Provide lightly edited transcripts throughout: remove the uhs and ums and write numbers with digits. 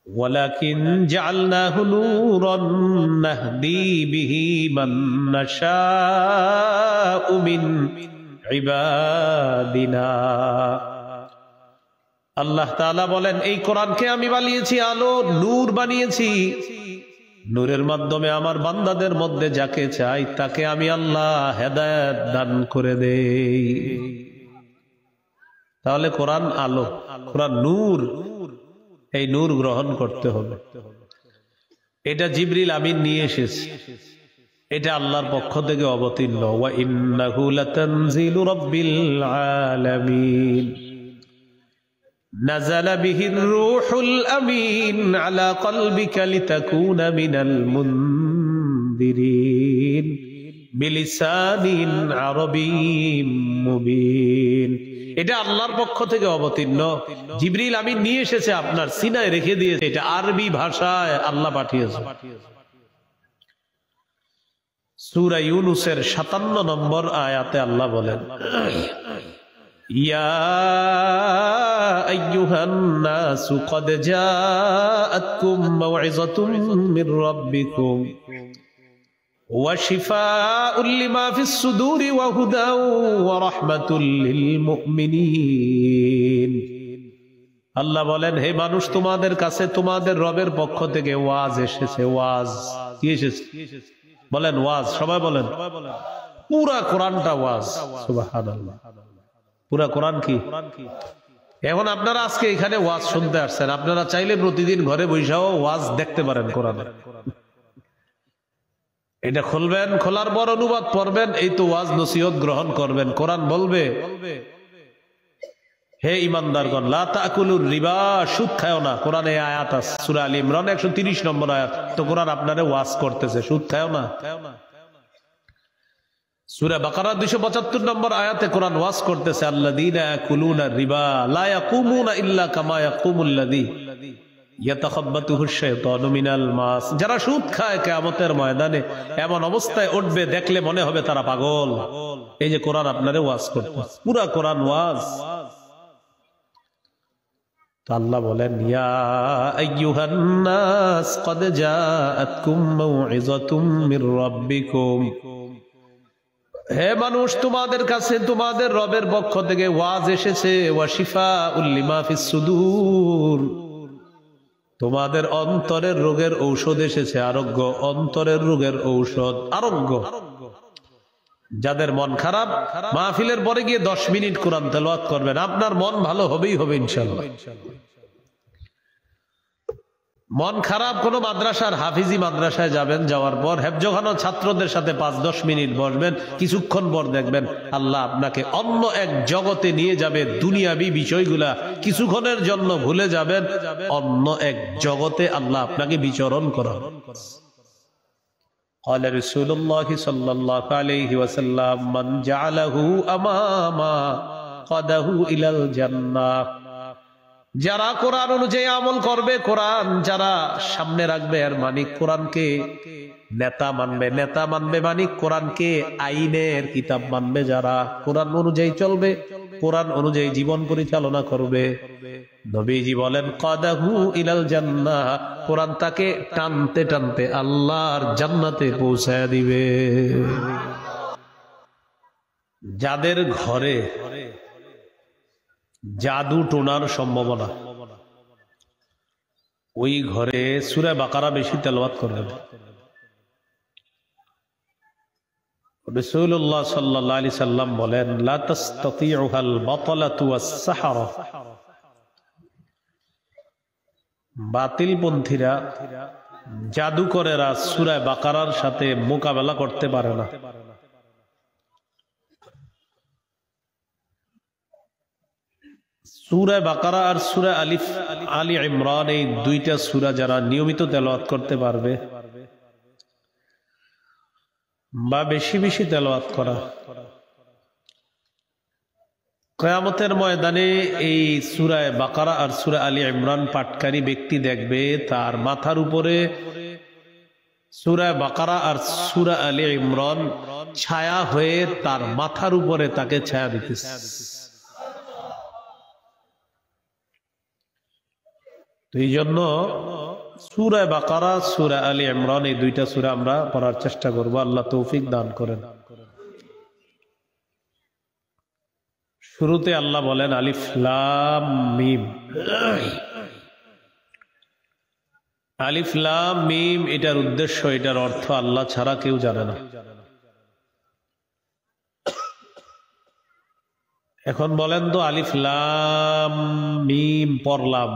ওয়ালাকিন জাআলনাহু নূরান নাহদি বিহি মান নাশাউ মিন ইবাদিনা। আল্লাহ তাআলা বলেন, এই কোরআনকে আমি বানিয়েছি আলো, নূর বানিয়েছি। নূরের মাধ্যমে আমার বান্দাদের মধ্যে যাকে চাই তাকে আমি আল্লাহ হেদায়েত দান করে দেই। তাহলে কোরআন আলো, কোরআন নূর, এই নূর গ্রহণ করতে হবে। এটা জিবরিল আমিন নিয়ে এসেছে, এটা আল্লাহর পক্ষ থেকে অবতীর্ণ। ওয়া ইন্নাহু লাতানজিলু রাব্বিল আলামিন নাযালা বিহির রূহুল আমিন আলা কলবিকা লিতাকুনা মিনাল মুনদিরিন বিলিসানিন আরাবিয়্যিম মুবিন। এটা আল্লাহর পক্ষ থেকে অবতীর্ণ, জিবরিল আমিন নিয়ে এসেছে, আপনার সিনায় রেখে দিয়েছে। এটা আরবি ভাষায় আল্লাহ পাঠিয়েছে। সূরা ইউনূসের 57 নম্বর আয়াতে আল্লাহ বলেন, ইয়া আইয়ুহান নাসু ক্বাদ জাআতকুম মাউইযাতুম মির রাব্বিকুম ওয়া শিফাউল লিমা ফিস সুদুরি ওয়া হুদাও ওয়া রাহমাতুল লিল মুমিনিন। আল্লাহ বলেন, হে মানুষ, তোমাদের কাছে তোমাদের রবের পক্ষ থেকে ওয়াজ এসেছে। ওয়াজ কি এসেছে? বলেন ওয়াজ, সবাই বলেন। পুরা কোরআনটা ওয়াজ। সুবহানাল্লাহ, পুরা কোরআন কি? এখন আপনারা আজকে এখানে ওয়াজ শুনতে আসছেন, আপনারা চাইলে প্রতিদিন ঘরে বৈশাও ওয়াজ দেখতে পারেন কোরআনে। এটা খুলবেন, খোলার পর অনুবাদ পড়বেন, এই তো ওয়াজ নসিহত গ্রহণ করবেন। কোরআন বলবে, হে ঈমানদারগণ, লা তাকুলুর রিবা, সুদ খায়ও না। কোরআনে আয়াত আছে, সূরা আলী ইমরান 130 নম্বর আয়াত। তো কোরআন আপনারে ওয়াজ করতেছে, সুদ খায়ও না। সূরা বাকারা 275 নম্বর আয়াতে কোরআন ওয়াজ করতেছে, আল্লাযীনা ইয়াকুলুনা রিবা লা ইয়াকুমুনা ইল্লা কামা ইয়াকুমুল্লাযী ইয়াতাখাব্বাতুহুশ শাইতানু মিনাল মাস। যারা সুদ খায় কিয়ামতের ময়দানে এমন অবস্থায় উঠবে, দেখলে মনে হবে তারা পাগল। এই যে কোরআন আপনারে ওয়াজ করতেছে, পুরা কোরআন ওয়াজ। তো আল্লাহ বলেন, ইয়া আইয়ুহান নাস ক্বাদ জাআতকুম মাউইযাতুম মির রাব্বিকুম, হে মানুষ, তোমাদের কাছে তোমাদের রবের পক্ষ থেকে ওয়াজ এসেছে। ওয়া শিফাউল লিমা ফিস সুদূর, তোমাদের অন্তরের রোগের ঔষধ এসেছে। আরোগ্য, অন্তরের রোগের ঔষধ, আরোগ্য। যাদের মন খারাপ, মাহফিলের পরে গিয়ে 10 মিনিট কোরআন তেলাওয়াত করবেন, আপনার মন ভালো হবেই হবে ইনশাআল্লাহ। মন খারাপ, কোন মাদ্রাসার হাফিজি মাদ্রাসায় যাবেন, যাওয়ার পর হেফজখানা ছাত্রদের সাথে 5-10 মিনিট বসবেন, কিছুক্ষণ পর দেখবেন আল্লাহ আপনাকে অন্য এক জগতে নিয়ে যাবে। দুনিয়াবি বিষয়গুলা কিছুক্ষণের জন্য ভুলে যাবেন, অন্য এক জগতে আল্লাহ আপনাকে বিচরণ করাবেন। قال رسول الله صلى الله عليه وسلم من جعله اماما قاده الى الجنه। যারা কোরআন অনুযায়ী আমল করবে, কোরআন যারা সামনে রাখবে, আর মানিক কোরআনকে নেতা মানবে। নেতা মানবে মানিক কোরআনকে আইনের কিতাব মানবে। যারা কোরআন অনুযায়ী চলবে, কোরআন অনুযায়ী জীবন পরিচালনা করবে, নবীজি বলেন কাদাহু ইলাল জান্নাহ, কোরআন তাকে টানতে টানতে আল্লাহর জান্নাতে পৌঁছায় দিবে। যাদের ঘরে জাদু টোনার সম্ভাবনা, ওই ঘরে সূরা বাকারা বেশি তেলাওয়াত করবেন। রাসূলুল্লাহ সাল্লাল্লাহু আলাইহি সাল্লাম বলেন, লা তাসতাতিউহাল বাতালাতু ওয়াস সাহারা, বাতিলপন্থীরা, জাদুকরেরা সূরা বাকারার সাথে মোকাবেলা করতে পারে না। সূরা বাকারা আর সূরা আলী ইমরান, এই দুইটা সূরা যারা নিয়মিত তেলাওয়াত করতে পারবে বা বেশি বেশি তেলাওয়াত করা, কিয়ামতের ময়দানে এই সূরা বাকারা আর সূরা আলী ইমরান পাঠকারী ব্যক্তি দেখবে তার মাথার উপরে সূরা বাকারা আর সূরা আলী ইমরান ছায়া হয়ে তার মাথার উপরে তাকে ছায়া দিতেছে। তো এই জন্য সূরা বাকারা, সূরা আলী ইমরান, এই দুইটা সূরা আমরা পড়ার চেষ্টা করব। আল্লাহ তৌফিক দান করেন। শুরুতে আল্লাহ বলেন আলিফ লাম মিম। আলিফ লাম মিম, এটার উদ্দেশ্য, এটার অর্থ আল্লাহ ছাড়া কেউ জানে না। এখন বলেন তো, আলিফ লাম মিম পড়লাম,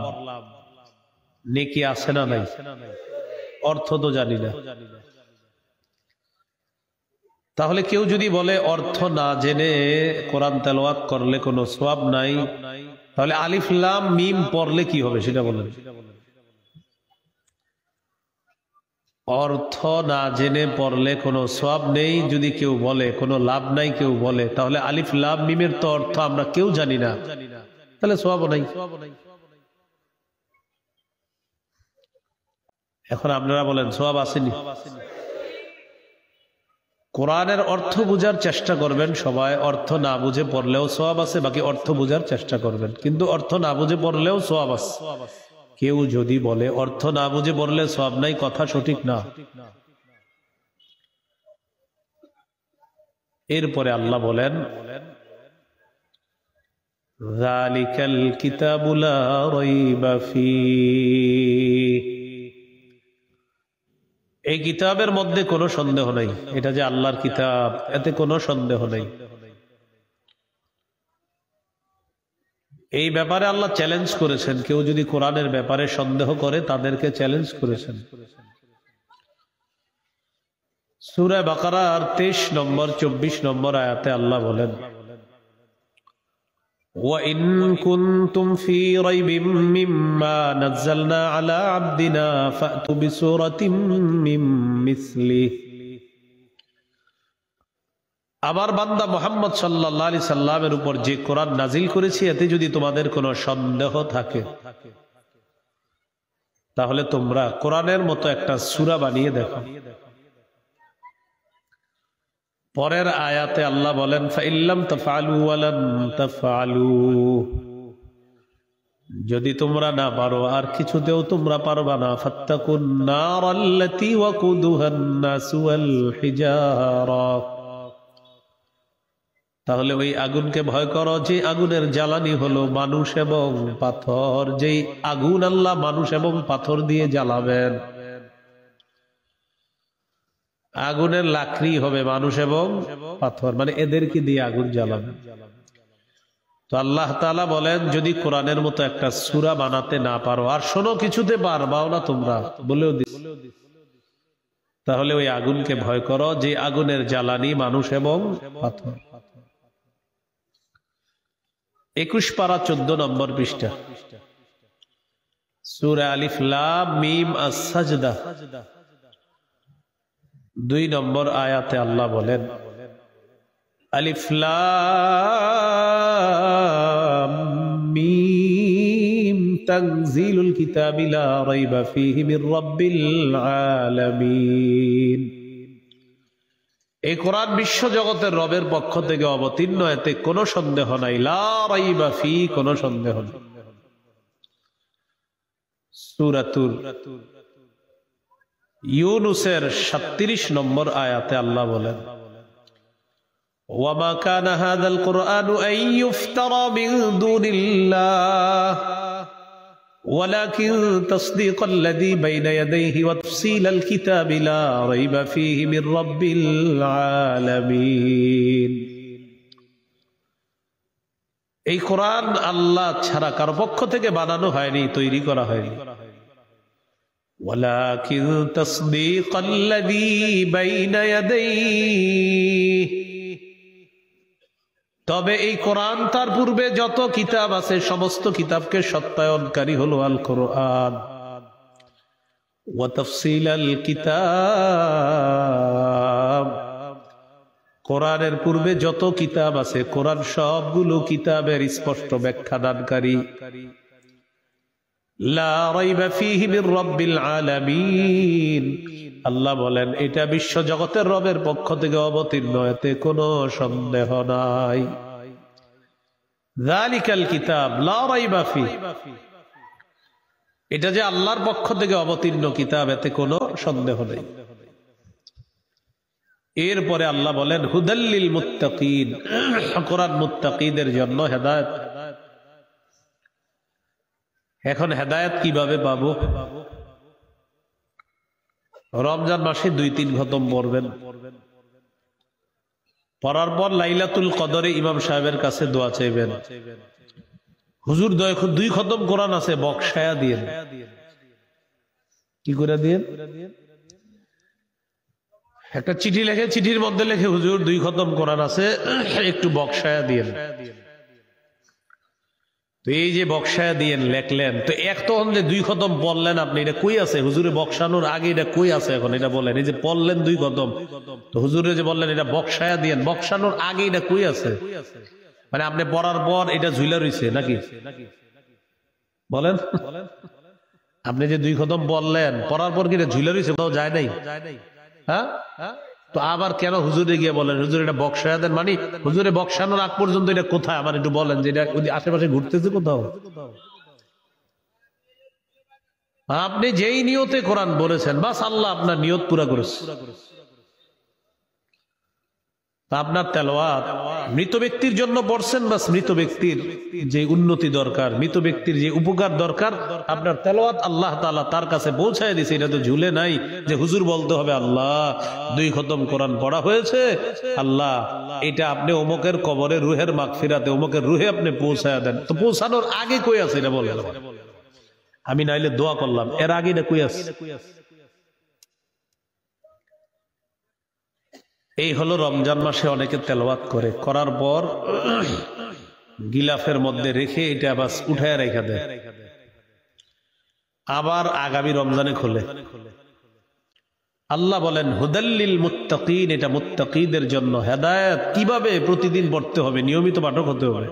নেকি আছে না নাই? অর্থ তো জানি না। তাহলে কেউ যদি বলে অর্থ না জেনে কোরআন তেলাওয়াত করলে কোনো সওয়াব নাই, তাহলে আলিফ লাম মিম পড়লে কি হবে সেটা বলেন। অর্থ না জেনে পড়লে কোনো সওয়াব নেই যদি কেউ বলে, কোনো লাভ নাই কেউ বলে, তাহলে আলিফ লাম মিমের তো অর্থ আমরা কেউ জানি না, তাহলে সওয়াব নাই। এখন আপনারা বলেন সওয়াব আসেনি? কোরআনের অর্থ বুঝার চেষ্টা করবেন সবাই। অর্থ না বুঝে পড়লেও সওয়াব আছে, বাকি অর্থ বুঝার চেষ্টা করবেন। কিন্তু অর্থ না বুঝে পড়লেও সওয়াব আছে। কেউ যদি বলে অর্থ না বুঝে পড়লে সওয়াব নাই, কথা সঠিক না। এরপরে আল্লাহ বলেন যালিকাল কিতাবু লা রাইবা ফীহ, এই কিতাবের মধ্যে কোনো সন্দেহ নাই, এটা যে আল্লাহর কিতাব এতে কোনো সন্দেহ নাই। এই ব্যাপারে আল্লাহ চ্যালেঞ্জ করেছেন, কেউ যদি কোরআনের ব্যাপারে সন্দেহ করে তাদেরকে চ্যালেঞ্জ করেছেন। সূরা বাকারার 23 নম্বর 24 নম্বর আয়াতে আল্লাহ বলেন وَإِن كُنتُمْ فِي رَيْبٍ مِّمَّا نَزَّلْنَا عَلَى عَبْدِنَا فَأْتُوا بِسُورَةٍ مِّن مِّثْلِهِ, আমার বান্দা মুহাম্মদ সাল্লাল্লাহু আলাইহি সাল্লামের উপর যে কোরআন নাজিল করেছি এতে যদি তোমাদের কোনো সন্দেহ থাকে তাহলে তোমরা কোরআনের মতো একটা সূরা বানিয়ে দেখো। পরের আয়াতে আল্লাহ বলেন ফাইল্লাম তাফআলু ওয়া লাম তাফআলু, যদি তোমরা না পারো আর কিছুতেও তোমরা পারবা না, ফাত্তাকুন নারাল্লাতী ওয়াকুদুহান নাসু ওয়াল হিজারা, তাহলে ওই আগুনকে ভয় করো যে আগুনের জ্বালানি হলো মানুষ এবং পাথর, যেই আগুন আল্লাহ মানুষ এবং পাথর দিয়ে জ্বালাবেন। আগুনের লাকড়ি হবে মানুষ এবং পাথর, মানে এদেরকে দিয়ে আগুন জ্বালাবেন। তো আল্লাহ তাআলা বলেন যদি কোরআনের মতো একটা সূরা বানাতে না পারো, আর শোনো কিছুতে পারবাও না তোমরা, বলেও দিস, তাহলে ওই আগুনকে ভয় করো যে আগুনের জ্বালানি মানুষ এবং পাথর। 21 পারা 14 নম্বর পৃষ্ঠা, সূরা আলিফ লাম মিম আস-সাজদা 2 নম্বর আয়াতে আল্লাহ বলেন আলিফ লাম মিম তানজিলুল কিতাবি লা রাইবা ফীহি মির রাব্বিল আলামিন, এই কোরআন বিশ্ব জগতের রবের পক্ষ থেকে অবতীর্ণ, এতে কোনো সন্দেহ নাই। লা রাইবা ফী, কোনো সন্দেহ নেই। সূরাতুল ইউনূসের 37 নম্বর আয়াতে আল্লাহ বলেন ওয়া মা কানা হাযাল কুরআনু আন ইফতারা মিন দুনিল্লাহ ওয়ালাকিন তাসদীকাল্লাযী বাইনা ইয়াদাইহি ওয়া তাফসীলাল কিতাবি লা রাইবা ফীহি মির রাব্বিল আলামিন, এই কোরআন আল্লাহ ছাড়া কারো পক্ষ থেকে বানানো হয়নি, তৈরি করা হয়নি। ওয়ালাকিন তাসদীকাল্লাযী বাইনা ইয়াদাইহি, তবে এই কোরআন তার পূর্বে যত কিতাব আছে সমস্ত কিতাবকে সত্যায়নকারী হলো আল কোরআন। ওয়া তাফসীলাল কিতাব, কোরআনের পূর্বে যত কিতাব আছে কোরআন সবগুলো কিতাবের স্পষ্ট ব্যাখ্যা দানকারী। লা রাইবা ফীহি মির রাব্বিল আলামিন, আল্লাহ বলেন এটা বিশ্ব জগতের রবের পক্ষ থেকে অবতীর্ণ, এতে কোনো সন্দেহ নাই। যালিকাল কিতাব লা রাইবা ফীহি, এটা যে আল্লাহর পক্ষ থেকে অবতীর্ণ কিতাব, এতে কোনো সন্দেহ নেই। এরপরে আল্লাহ বলেন হুদাল্লিল মুত্তাকিন, কোরআন মুত্তাকিদের জন্য হেদায়েত। এখন হেদায়েত কিভাবে পাবো? রমজান মাসে 2-3 খতম পড়বেন, পড়ার পর লাইলাতুল কদরে ইমাম সাহেবের কাছে দোয়া চাইবেন, হুজুর 2 খতম কোরআন আছে, বকশায়া দিয়েন। কি করে দিয়েন? একটা চিঠি লেখে, চিঠির মধ্যে লেখে হুজুর 2 খতম কোরআন আছে, একটু বকশায়া দিয়েন। তো এই যে বকশায়া দিয়েন লেখলেন, তো এক তখন যে 2 খতম পড়লেন আপনি, এটা কই আছে? হুজুরে বকশানোর আগে এটা কই আছে? এখন এটা বলেন। এই যে পড়লেন 2 খতম, তো হুজুরে যে বললেন এটা বকশায়া দিয়েন, বকশানোর আগে এটা কই আছে? মানে আপনি পড়ার পর এটা ঝুলা রইছে নাকি? বলেন, আপনি যে 2 খতম পড়লেন, পড়ার পর কি এটা ঝুলা রইছে? কোথাও যায় নাই? হ্যাঁ, তো আবার কেন হুজুরে গিয়ে বলেন হুজুর এটা বকশায়া দেন? মানে হুজুরে বকশানোর আগ পর্যন্ত এটা কোথায় আমার একটু বলেন, যে এটা আশেপাশে ঘুরতেছে কোথাও? আপনি যেই নিয়তে কোরআন বলেছেন, বাস আল্লাহ আপনার নিয়ত পুরা করেছে। আপনার তেলাওয়াত মৃত ব্যক্তির জন্য পড়ছেন, বাস মৃত ব্যক্তির যে উন্নতি দরকার, মৃত ব্যক্তির যে উপকার দরকার, আপনার তেলাওয়াত আল্লাহ তাআলা তার কাছে পৌঁছায় দিয়েছে। এটা তো ঝুলে নাই যে হুজুর বলতে হবে আল্লাহ 2 খতম কোরআন পড়া হয়েছে, আল্লাহ এটা আপনি অমুকের কবরে রুহের মাগফিরাতে অমুকের রুহে আপনি পৌঁছায় দেন। তো পৌঁছানোর আগে কই আছে এটা বলেন? আমি নাইলে দোয়া করলাম, এর আগে এটা কই আছে? এই হলো রমজান মাসে অনেকে তেলাওয়াত করে, করার পর গিলাফের মধ্যে রেখে এটা বাস উঠায় রেখে দেয়, আবার আগামী রমজানে খোলে। আল্লাহ বলেন হুদাল্লিল মুত্তাকিন, এটা মুত্তাকিদের জন্য হেদায়েত। কিভাবে? প্রতিদিন পড়তে হবে, নিয়মিত পাঠক হতে হবে।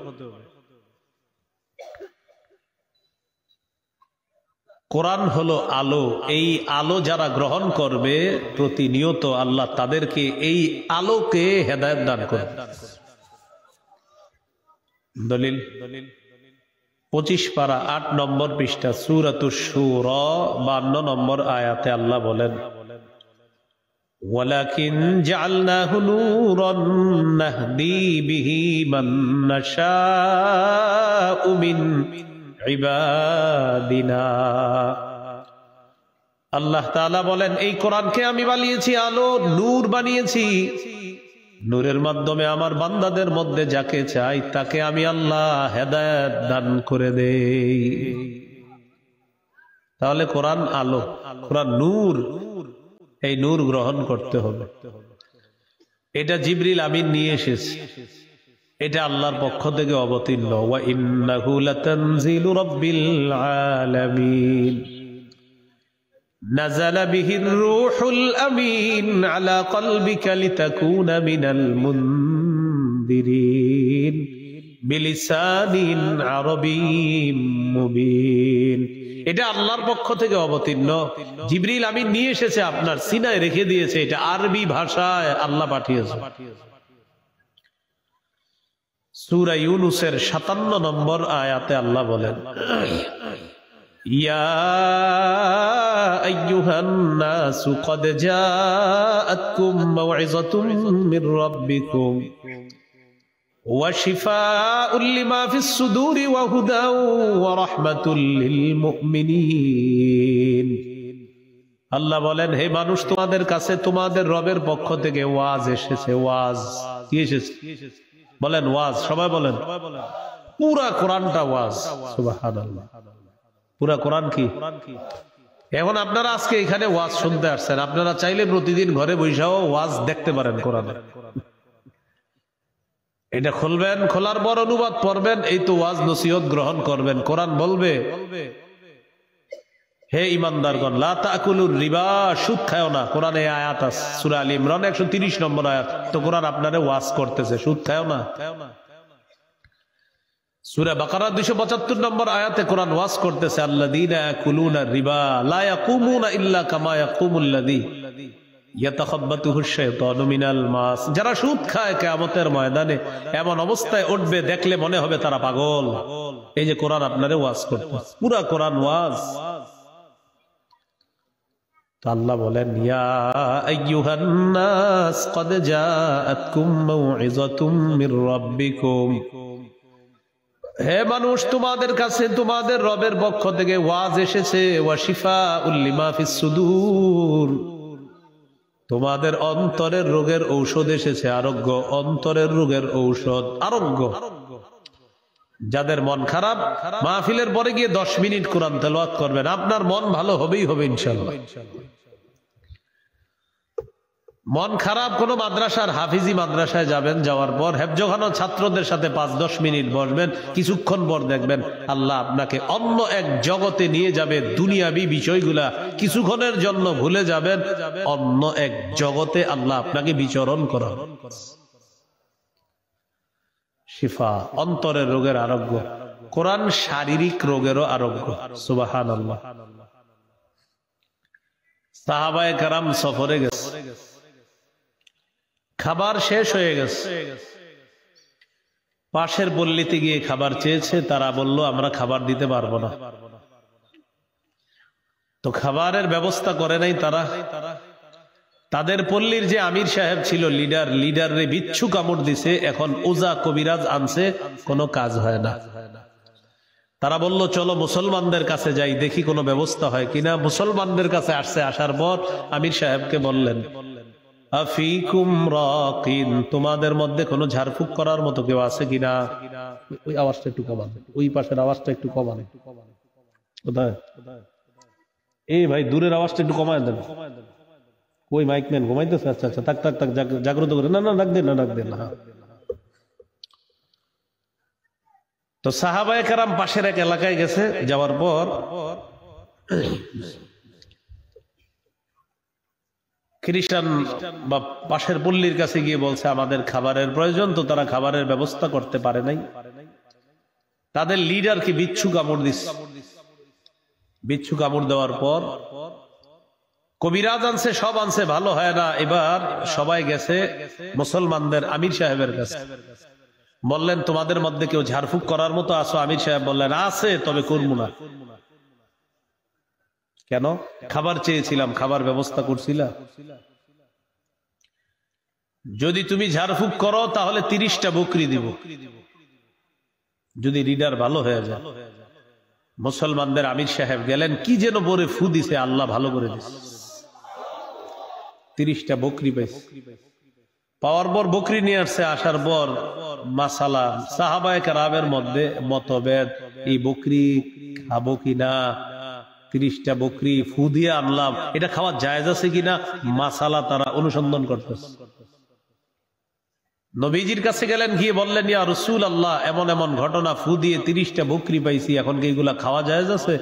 কোরআন হলো আলো, এই আলো যারা গ্রহণ করবে প্রতিনিয়ত আল্লাহ তাদেরকে এই আলোকে হেদায়েত দান করবে। দলিল 25 পারা 8 নম্বর পৃষ্ঠা সূরাতুশ শূরা 52 নম্বর আয়াতে আল্লাহ বলেন ওয়ালাকিন জাআলনাহু নূরান নাহদি বিহি মান নাশাউ মিন ইবাদিনা। আল্লাহ তাআলা বলেন এই কোরআনকে আমি বানিয়েছি আলো, নূর বানিয়েছি, নূরের মাধ্যমে আমার বান্দাদের মধ্যে যাকে চাই তাকে আমি আল্লাহ হেদায়েত দান করে দেই। তাহলে কোরআন আলো, কোরআন নূর, এই নূর গ্রহণ করতে হবে। এটা জিবরিল আমিন নিয়ে এসেছে, এটা আল্লাহর পক্ষ থেকে অবতীর্ণ। ওয়া ইন্নাহু লাতানজিলু রাব্বিল আলামিন নাযালা বিহির রূহুল আমিন আলা কলবিকা লিতাকুনা মিনাল মুনদিরিন বিলিসানিন আরাবিয়্যিম মুবিন। এটা আল্লাহর পক্ষ থেকে অবতীর্ণ, জিবরিল আমিন নিয়ে এসেছে, আপনার সিনায় রেখে দিয়েছে, এটা আরবি ভাষায় আল্লাহ পাঠিয়েছে। সূরা ইউনূসের 57 নম্বর আয়াতে আল্লাহ বলেন ইয়া আইয়ুহান নাসু ক্বাদ জাআতকুম মাউইযাতুম মির রাব্বিকুম ওয়া শিফাউল লিমা ফিস সুদুরি ওয়া হুদাও ওয়া রাহমাতুল লিল মুমিনিন। আল্লাহ বলেন হে মানুষ, তোমাদের কাছে তোমাদের রবের পক্ষ থেকে ওয়াজ এসেছে। ওয়াজ কি এসেছে? বলেন ওয়াজ, সবাই বলেন। পুরা কোরআনটা ওয়াজ। সুবহানাল্লাহ, পুরা কোরআন কি? এখন আপনারা আজকে এখানে ওয়াজ শুনতে আসছেন, আপনারা চাইলে প্রতিদিন ঘরে বৈশাও ওয়াজ দেখতে পারেন কোরআনে। এটা খুলবেন, খোলার পর অনুবাদ পড়বেন, এই তো ওয়াজ নসিহত গ্রহণ করবেন। কোরআন বলবে হে ঈমানদারগণ লা তাকুলুর রিবা, সুদ খায়ও না। কোরআনে আয়াত আছে সূরা আলে ইমরান 130 নম্বর আয়াত। তো কোরআন আপনারে ওয়াজ করতেছে সুদ খায়ও না। সূরা বাকারা 275 নম্বর আয়াতে কোরআন ওয়াজ করতেছে আল্লাযীনা ইয়াকুলুনা রিবা লা ইয়াকুমুনা ইল্লা কামা ইয়াকুমুল্লাযী ইয়াতাখাব্বাতুহু শাইতানু মিনাল মাস। যারা সুদ খায় কিয়ামতের ময়দানে এমন অবস্থায় উঠবে, দেখলে মনে হবে তারা পাগল। এই যে কোরআন আপনারে ওয়াজ করতেছে, পুরা কোরআন ওয়াজ। তো আল্লাহ বলেন, ইয়া আইয়ুহান নাস ক্বাদ জাআতকুম মাউইযাতুম মির রাব্বিকুম, হে মানুষ, তোমাদের কাছে তোমাদের রবের পক্ষ থেকে ওয়াজ এসেছে, ওয়া শিফাউল লিমা ফিস সুদূর, তোমাদের অন্তরের রোগের ঔষধ এসেছে, আরোগ্য, অন্তরের রোগের ঔষধ আরোগ্য। যাদের মন খারাপ, মাহফিলের পরে গিয়ে 10 মিনিট কোরআন তেলাওয়াত করবেন, আপনার মন ভালো হবেই হবে ইনশাআল্লাহ। মন খারাপ, কোন মাদ্রাসার হাফিজি মাদ্রাসায় যাবেন, যাওয়ার পর হেফজখানা ছাত্রদের সাথে 5-10 মিনিট বসবেন, কিছুক্ষণ পর দেখবেন আল্লাহ আপনাকে অন্য এক জগতে নিয়ে যাবে। দুনিয়াবি বিষয়গুলা কিছুক্ষণের জন্য ভুলে যাবেন, অন্য এক জগতে আল্লাহ আপনাকে বিচরণ করাবেন। শিফা, অন্তরের রোগের আরোগ্য। কোরআন শারীরিক রোগেরও আরোগ্য। সুবহানাল্লাহ। সাহাবায়ে কেরাম সফরে গেছে, খাবার শেষ হয়ে গেছে, পাশের পল্লীতে গিয়ে খাবার চেয়েছে, তারা বলল আমরা খাবার দিতে পারবো না। তো খাবারের ব্যবস্থা করে নাই তারা। তাদের পল্লীর যে আমির সাহেব ছিল, লিডারে বিচ্ছু কামড় দিছে, এখন ওজা কবিরাজ আনছে, কোনো কাজ হয় না। তারা বলল চলো মুসলমানদের কাছে যাই, দেখি কোনো ব্যবস্থা হয় কিনা। মুসলমানদের কাছে আসছে, আসার পর আমির সাহেবকে বললেন, আফিকুম রাকিন, তোমাদের মধ্যে কোনো ঝাড়ফুঁক করার মতো কেউ আছে কিনা? ওই আওয়াজটা একটু কমান, ওই পাশের আওয়াজটা একটু কমান। কোথায়? এই ভাই, দূরের আওয়াজটা একটু কমায় দেন। ওই মাইক ম্যান ঘুমাইতেছে? আচ্ছা আচ্ছা, থাক থাক থাক, জাগ্রত করে। না না, ডাক দেন না, ডাক দেন না। তো সাহাবায়ে কেরাম পাশের এক এলাকায় গেছে, যাওয়ার পর খ্রিস্টান বা পাশের পল্লীর কাছে গিয়ে বলছে আমাদের খাবারের প্রয়োজন। তো তারা খাবারের ব্যবস্থা করতে পারে নাই। তাদের লিডারকে বিচ্ছু কামড় দিচ্ছে। বিচ্ছু কামড় দেওয়ার পর কবিরাজ আনছে, সব আনছে, ভালো হয় না। এবার সবাই গেছে মুসলমানদের আমির সাহেবের কাছে, বললেন তোমাদের মধ্যে কেউ ঝাড়ফুঁক করার মতো আছো? আমির সাহেব বললেন আছে, তবে করবো না। কেন? খাবার চেয়েছিলাম, খাবার ব্যবস্থা করছিলা। যদি তুমি ঝাড়ফুঁক করো তাহলে 30টা বকরি দিব, যদি লিডার ভালো হয়ে যায়। মুসলমানদের আমির সাহেব গেলেন, কি যেন বলে ফু দিছে, আল্লাহ ভালো করে দিছে, 30টা বকরি পাইছে। পাওয়ার পর বকরি নিয়ে আসছে, আসার পর মাসালা, সাহাবায়ে কেরামের মধ্যে মতভেদ, এই বকরি খাবো কিনা। 30টা বকরি ফু দিয়ে আনলাম, এটা খাওয়া জায়েজ আছে কিনা মাসালা তারা অনুসন্ধান করতেছে। নবীজির কাছে গেলেন, গিয়ে বললেন, ইয়া রাসূলুল্লাহ, এমন এমন ঘটনা, ফু দিয়ে 30টা বকরি পাইছি, এখন কি এগুলা খাওয়া জায়েজ আছে?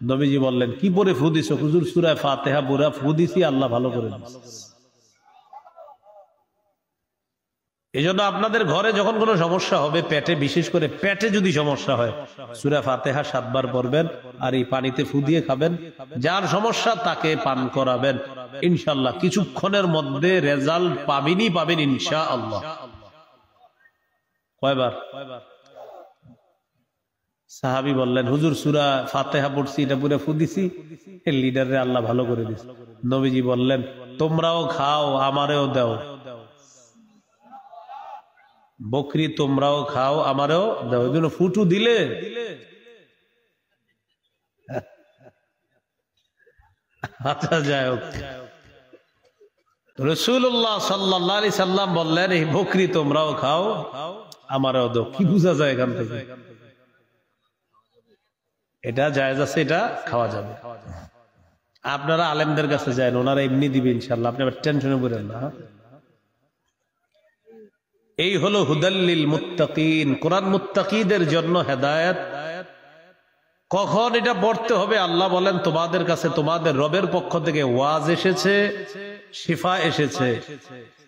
নবীজি বললেন, কি পরে ফু দিছো? হুজুর সূরা ফাতিহা পড়া ফু দিছি, আল্লাহ ভালো করে দিয়েছে। এজন্য আপনাদের ঘরে যখন কোনো সমস্যা হবে, পেটে, বিশেষ করে পেটে যদি সমস্যা হয়, সূরা ফাতিহা 7 বার পড়বেন, আর এই পানিতে ফু দিয়ে খাবেন। যার সমস্যা তাকে পান করাবেন, ইনশাআল্লাহ কিছুক্ষণের মধ্যে রেজাল্ট পাবেনই পাবেন ইনশাআল্লাহ। কয়বার? সাহাবী বললেন, হুজুর সূরা ফাতিহা পড়ছি, এটা পুরো ফু দিছি, এর লিডারে আল্লাহ ভালো করে দিয়েছে। নবীজি বললেন, তোমরাও খাও, আমারেও দাও। বকরি তোমরাও খাও, আমারও দাও। এজন্য ফুটু দিলে আচ্ছা, যাই হোক, রাসূলুল্লাহ সাল্লাল্লাহু আলাইহি সাল্লাম বললেন, এই বকরি তোমরাও খাও, আমারও দাও। কি বোঝা যায় এখান থেকে? এটা জায়েজ আছে, এটা খাওয়া যাবে। আপনারা আলেমদের কাছে যান, ওনারা এমনি দিবে ইনশাআল্লাহ, আপনি আবার টেনশনে পড়েন না। এই হলো হুদাল্লিল মুত্তাকিন, কোরআন মুত্তাকিদের জন্য হেদায়েত। কখন এটা পড়তে হবে? আল্লাহ বলেন, তোমাদের কাছে তোমাদের রবের পক্ষ থেকে ওয়াজ এসেছে, শিফা এসেছে,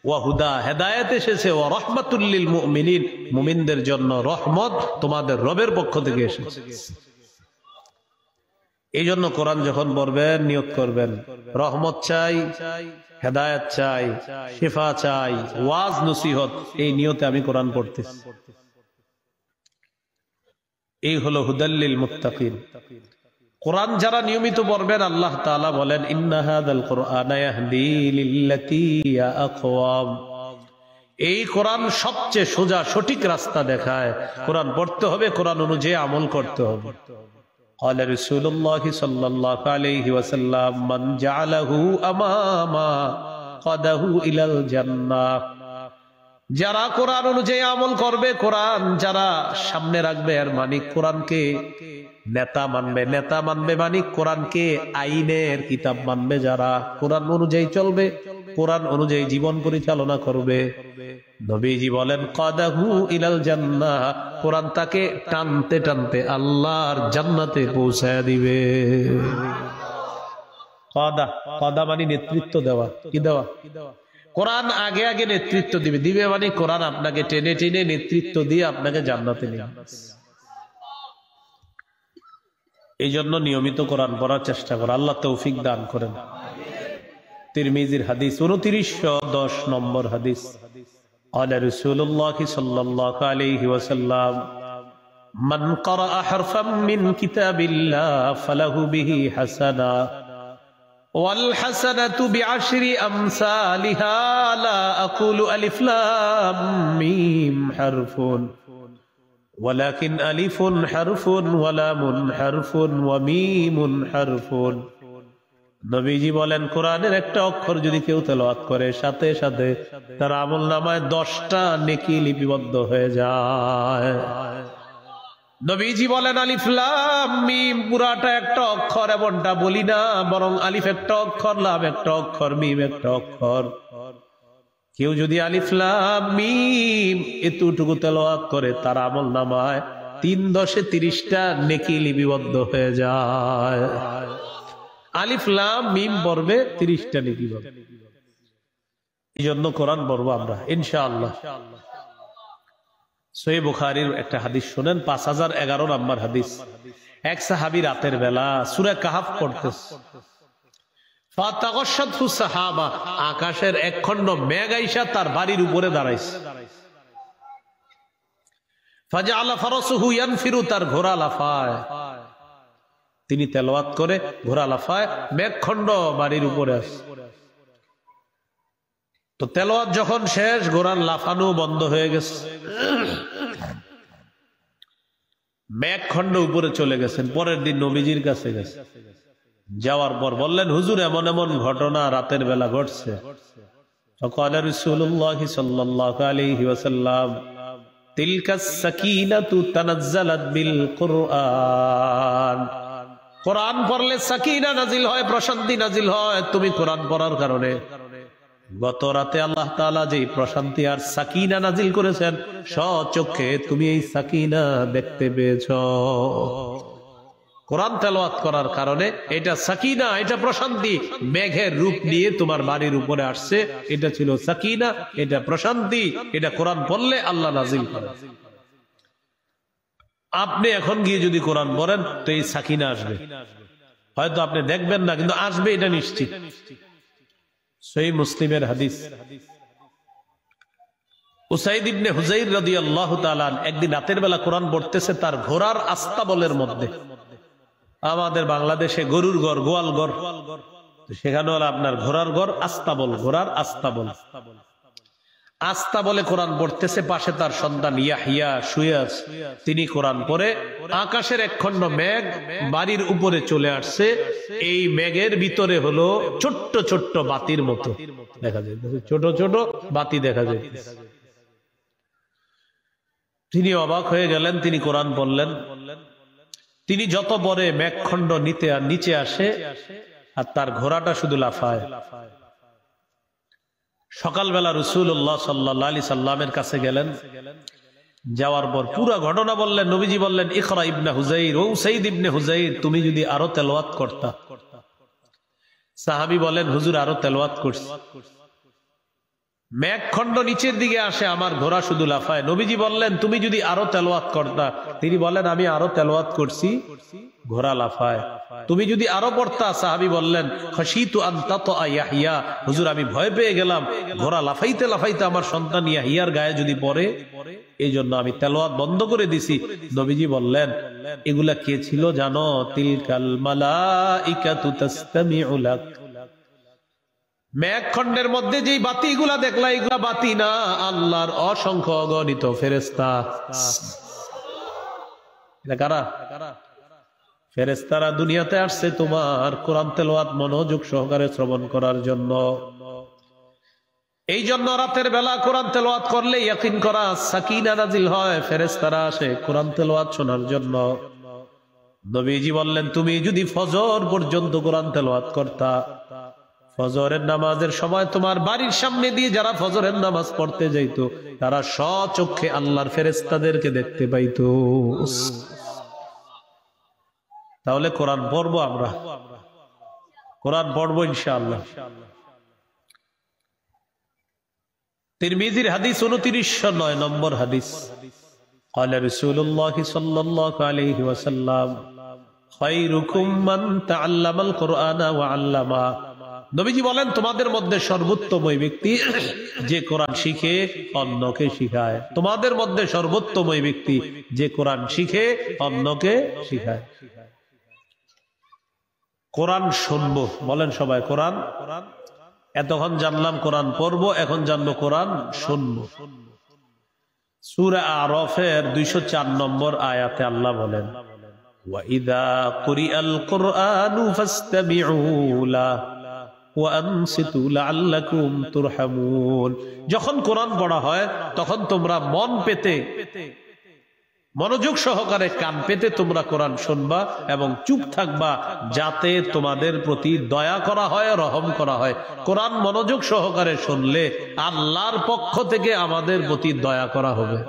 ওয়া হুদা, হেদায়েত এসেছে, ওয়া রাহমাতুল লিল মুমিনিন, মুমিনদের জন্য রহমত তোমাদের রবের পক্ষ থেকে এসেছে। এই জন্য কোরআন যখন পড়বেন নিয়ত করবেন, রহমত চাই, হেদায়েত চাই, শিফা চাই, ওয়াজ নসিহত, এই নিয়তে আমি কোরআন পড়তেছি। এই হলো হুদাল্লিল মুত্তাকিন। কোরআন যারা নিয়মিত পড়বেন আল্লাহ তাআলা বলেন ইন্না হাযাল কুরআনা ইয়াহদি লিল্লাতী হিয়া আকওয়াম, এই কোরআন সবচেয়ে সোজা সঠিক রাস্তা দেখায়। কোরআন পড়তে হবে, কোরআন অনুযায়ী আমল করতে হবে। قال رسول الله صلى الله عليه وسلم من جعله اماما قده الى الجنه, যারা কোরআন অনুযায়ী আমল করবে, কোরআন যারা সামনে রাখবে, এর মানে কোরআনকে নেতা মানবে। নেতা মানবে মানে কোরআনকে আইনের কিতাব মানবে, যারা কোরআন অনুযায়ী চলবে, কোরআন অনুযায়ী জীবন পরিচালনা করবে। নবীজি বলেন কাদাহু ইলাল জান্নাহ, কোরআন তাকে টানতে টানতে আল্লাহর জান্নাতে পৌঁছায় দিবে। কাদা, কাদা মানে নেতৃত্ব দেওয়া। কি দেওয়া? কোরআন আগে আগে নেতৃত্ব দিবে। দিবে মানে কোরআন আপনাকে টেনে টেনে নেতৃত্ব দিয়ে আপনাকে জান্নাতে নিয়ে। এই জন্য নিয়মিত কোরআন পড়ার চেষ্টা করা। আল্লাহ তৌফিক দান করেন। তিরমিজির হাদিস 2910 নম্বর হাদিস। قال رسول الله صلى الله عليه وسلم من قرأ حرفا من كتاب الله فله به حسنة والحسنة بعشر أمثالها لا أقول ألف لام ميم حرف ولكن ألف حرف ولام حرف وميم حرف। নবীজি বলেন কোরআনের একটা অক্ষর যদি কেউ তেলাওয়াত করে, সাথে সাথে তার আমলনামায় 10টা নেকি লিপিবদ্ধ হয়ে যায়। নবীজি বলেন আলিফ লাম মিম পুরাটা একটা অক্ষর, এমনটা বলি না, বরং আলিফ একটা অক্ষর, লাম একটা অক্ষর, মিম একটা অক্ষর। কেউ যদি আলিফ লাম মিম এতটুকু তেলাওয়াত করে, তার আমলনামায় 3 10 30টা নেকি লিপিবদ্ধ হয়ে যায়। আলিফ লাম মিম পড়বে, 30টা নেকি পাবে। এই জন্য কোরআন পড়বো আমরা ইনশাআল্লাহ। সহিহ বুখারীর একটা হাদিস শুনেন, 5011 নম্বর হাদিস। এক সাহাবী রাতের বেলা সূরা কাহফ পড়তেছে। ফাতাগাশাতহু সাহাবা, আকাশের এক খণ্ড মেঘ আইসা তার বাড়ির উপরে দাঁড়াইছে। ফাজআলা ফারাসুহু ইয়ানফিরু, তার ঘোড়া লাফায়। তিনি তেলাওয়াত করে, ঘোড়া লাফায়, মেঘখণ্ড বাড়ির উপরে আসে। তো তেলাওয়াত যখন শেষ, ঘোড়ার লাফানো বন্ধ হয়ে গেছে, মেঘখণ্ড উপরে চলে গেছেন। পরের দিন নবীজির কাছে গেছে। যাওয়ার পর বললেন হুজুর এমন এমন ঘটনা রাতের বেলা ঘটছে। ফাকালা রাসূলুল্লাহ সাল্লাল্লাহু আলাইহি ওয়াসাল্লাম তিলকাস সাকিনাতু তানাজ্জালাত বিল কুরআন, কোরআন পড়লে সাকিনা নাজিল হয়, প্রশান্তি নাজিল হয়। তুমি কোরআন পড়ার কারণে গত রাতে আল্লাহ তাআলা যে প্রশান্তি আর সাকিনা নাজিল করেছেন, স্বচক্ষে তুমি এই সাকিনা দেখতে পেয়েছো। কোরআন তেলাওয়াত করার কারণে এটা সাকিনা, এটা প্রশান্তি মেঘের রূপ নিয়ে তোমার বাড়ির উপরে আসছে। এটা ছিল সাকিনা, এটা প্রশান্তি, এটা কোরআন পড়লে আল্লাহ নাজিল করে। আপনি এখন গিয়ে যদি কোরআন পড়েন তো এই সাকিনা আসবে, হয়তো আপনি দেখবেন না, কিন্তু আসবে, এটা নিশ্চিত। সহিহ মুসলিমের হাদিস। উসাইদ ইবনে হুযাইর রাদিয়াল্লাহু তাআলা একদিন রাতের বেলা কোরআন পড়তেছে তার ঘোড়ার আস্তাবলের মধ্যে। আমাদের বাংলাদেশে গরুর ঘর, গোয়াল ঘর, সেখানে হলো আপনার ঘোড়ার ঘর, আস্তাবল, ঘোড়ার আস্তাবল। আস্তাবলে কোরআন পড়তেছে, পাশে তার সন্তান ইয়াহইয়া শুয়ে আছে। তিনি কোরআন পড়ে, আকাশের এক খণ্ড মেঘ বাড়ির উপরে চলে আসছে। এই মেঘের ভিতরে হলো ছোট্ট ছোট্ট বাতির মতো দেখা যায়, ছোট ছোট বাতি দেখা যায়। তিনি অবাক হয়ে গেলেন, তিনি কোরআন পড়লেন। তিনি যত পরে মেঘখণ্ড নিচে আসে আর তার ঘোড়াটা শুধু লাফায়। সকালবেলা রাসূলুল্লাহ সাল্লাল্লাহু আলাইহি সাল্লামের কাছে গেলেন। যাওয়ার পর পুরো ঘটনা বললেন। নবীজি বললেন ইকরা ইবনে হুযাইর, ও উসাইদ ইবনে হুযাইর, তুমি যদি আরো তেলাওয়াত করতা। সাহাবী বলেন হুজুর আরো তেলাওয়াত করছি। মেঘখণ্ড নিচের দিকে আসে, আমার ঘোড়া শুধু লাফায়। নবীজি বললেন তুমি যদি আরো তেলাওয়াত করতা। তিনি বলেন আমি আরো তেলাওয়াত করছি, ঘোড়া লাফায়। তুমি যদি আরো পড়তা। সাহাবী বললেন খাশিতু আন তাতা ইয়াহইয়া, হুজুর আমি ভয় পেয়ে গেলাম, ঘোড়া লাফাইতে লাফাইতে আমার সন্তান ইয়াহইয়ার গায়ে যদি পড়ে। এই জন্য আমি তেলাওয়াত বন্ধ করে দিছি। নবীজি বললেন, এগুলা কে ছিল জানো? তিলকাল মালাইকাতু তাসতামিউ লাক। মেঘখণ্ডের মধ্যে যেই বাতিগুলা দেখলা, এগুলা বাতি না, আল্লাহর অসংখ্য অগণিত ফেরেশতা। এটা কারা? ফেরেশতারা দুনিয়াতে আসছে তোমার কোরআন তেলাওয়াত মনোযোগ সহকারে শ্রবণ করার জন্য। এই জন্য রাতের বেলা কোরআন তেলাওয়াত করলে ইয়াকিন করা সাকিনা নাজিল হয়, ফেরেশতারা আসে কোরআন তেলাওয়াত শোনার জন্য। নবীজি বললেন, তুমি যদি ফজর পর্যন্ত কোরআন তেলাওয়াত করতা, ফজরের নামাজের সময় তোমার বাড়ির সামনে দিয়ে যারা ফজরের নামাজ পড়তে যাইতো, তারা স্বচক্ষে আল্লাহর ফেরেশতাদেরকে দেখতে পাইতো। তাহলে কোরআন পড়বো, আমরা কোরআন পড়বো ইনশাআল্লাহ। তিরমিজির হাদিস 2909 নম্বর হাদিস। قال رسول الله صلى الله عليه وسلم خيركم من تعلم القرآن وعلمه। নবীজি বলেন, তোমাদের মধ্যে সর্বোত্তম ওই ব্যক্তি যে কোরআন শিখে অন্যকে শিখায়। তোমাদের মধ্যে সর্বোত্তম ওই ব্যক্তি যে কোরআন শিখে অন্যকে শিখায়। কোরআন শুনবো, বলেন সবাই কোরআন। এতক্ষণ জানলাম কোরআন পড়বো, এখন জানবো কোরআন শুনবো। সূরা আরাফের 204 নম্বর আয়াতে আল্লাহ বলেন, ওয়াইদা কুরিআল কুরআনু ফাসতামিউ লাহু ওয়া আনসিতু লাআল্লাকুম তুরহামুন। যখন কোরআন পড়া হয় তখন তোমরা মন পেতে, মনোযোগ সহকারে কান পেতে তোমরা কোরআন শুনবা এবং চুপ থাকবা, যাতে তোমাদের প্রতি দয়া করা হয়, রহম করা হয়। কোরআন মনোযোগ সহকারে শুনলে আল্লাহর পক্ষ থেকে আমাদের প্রতি দয়া করা হবে।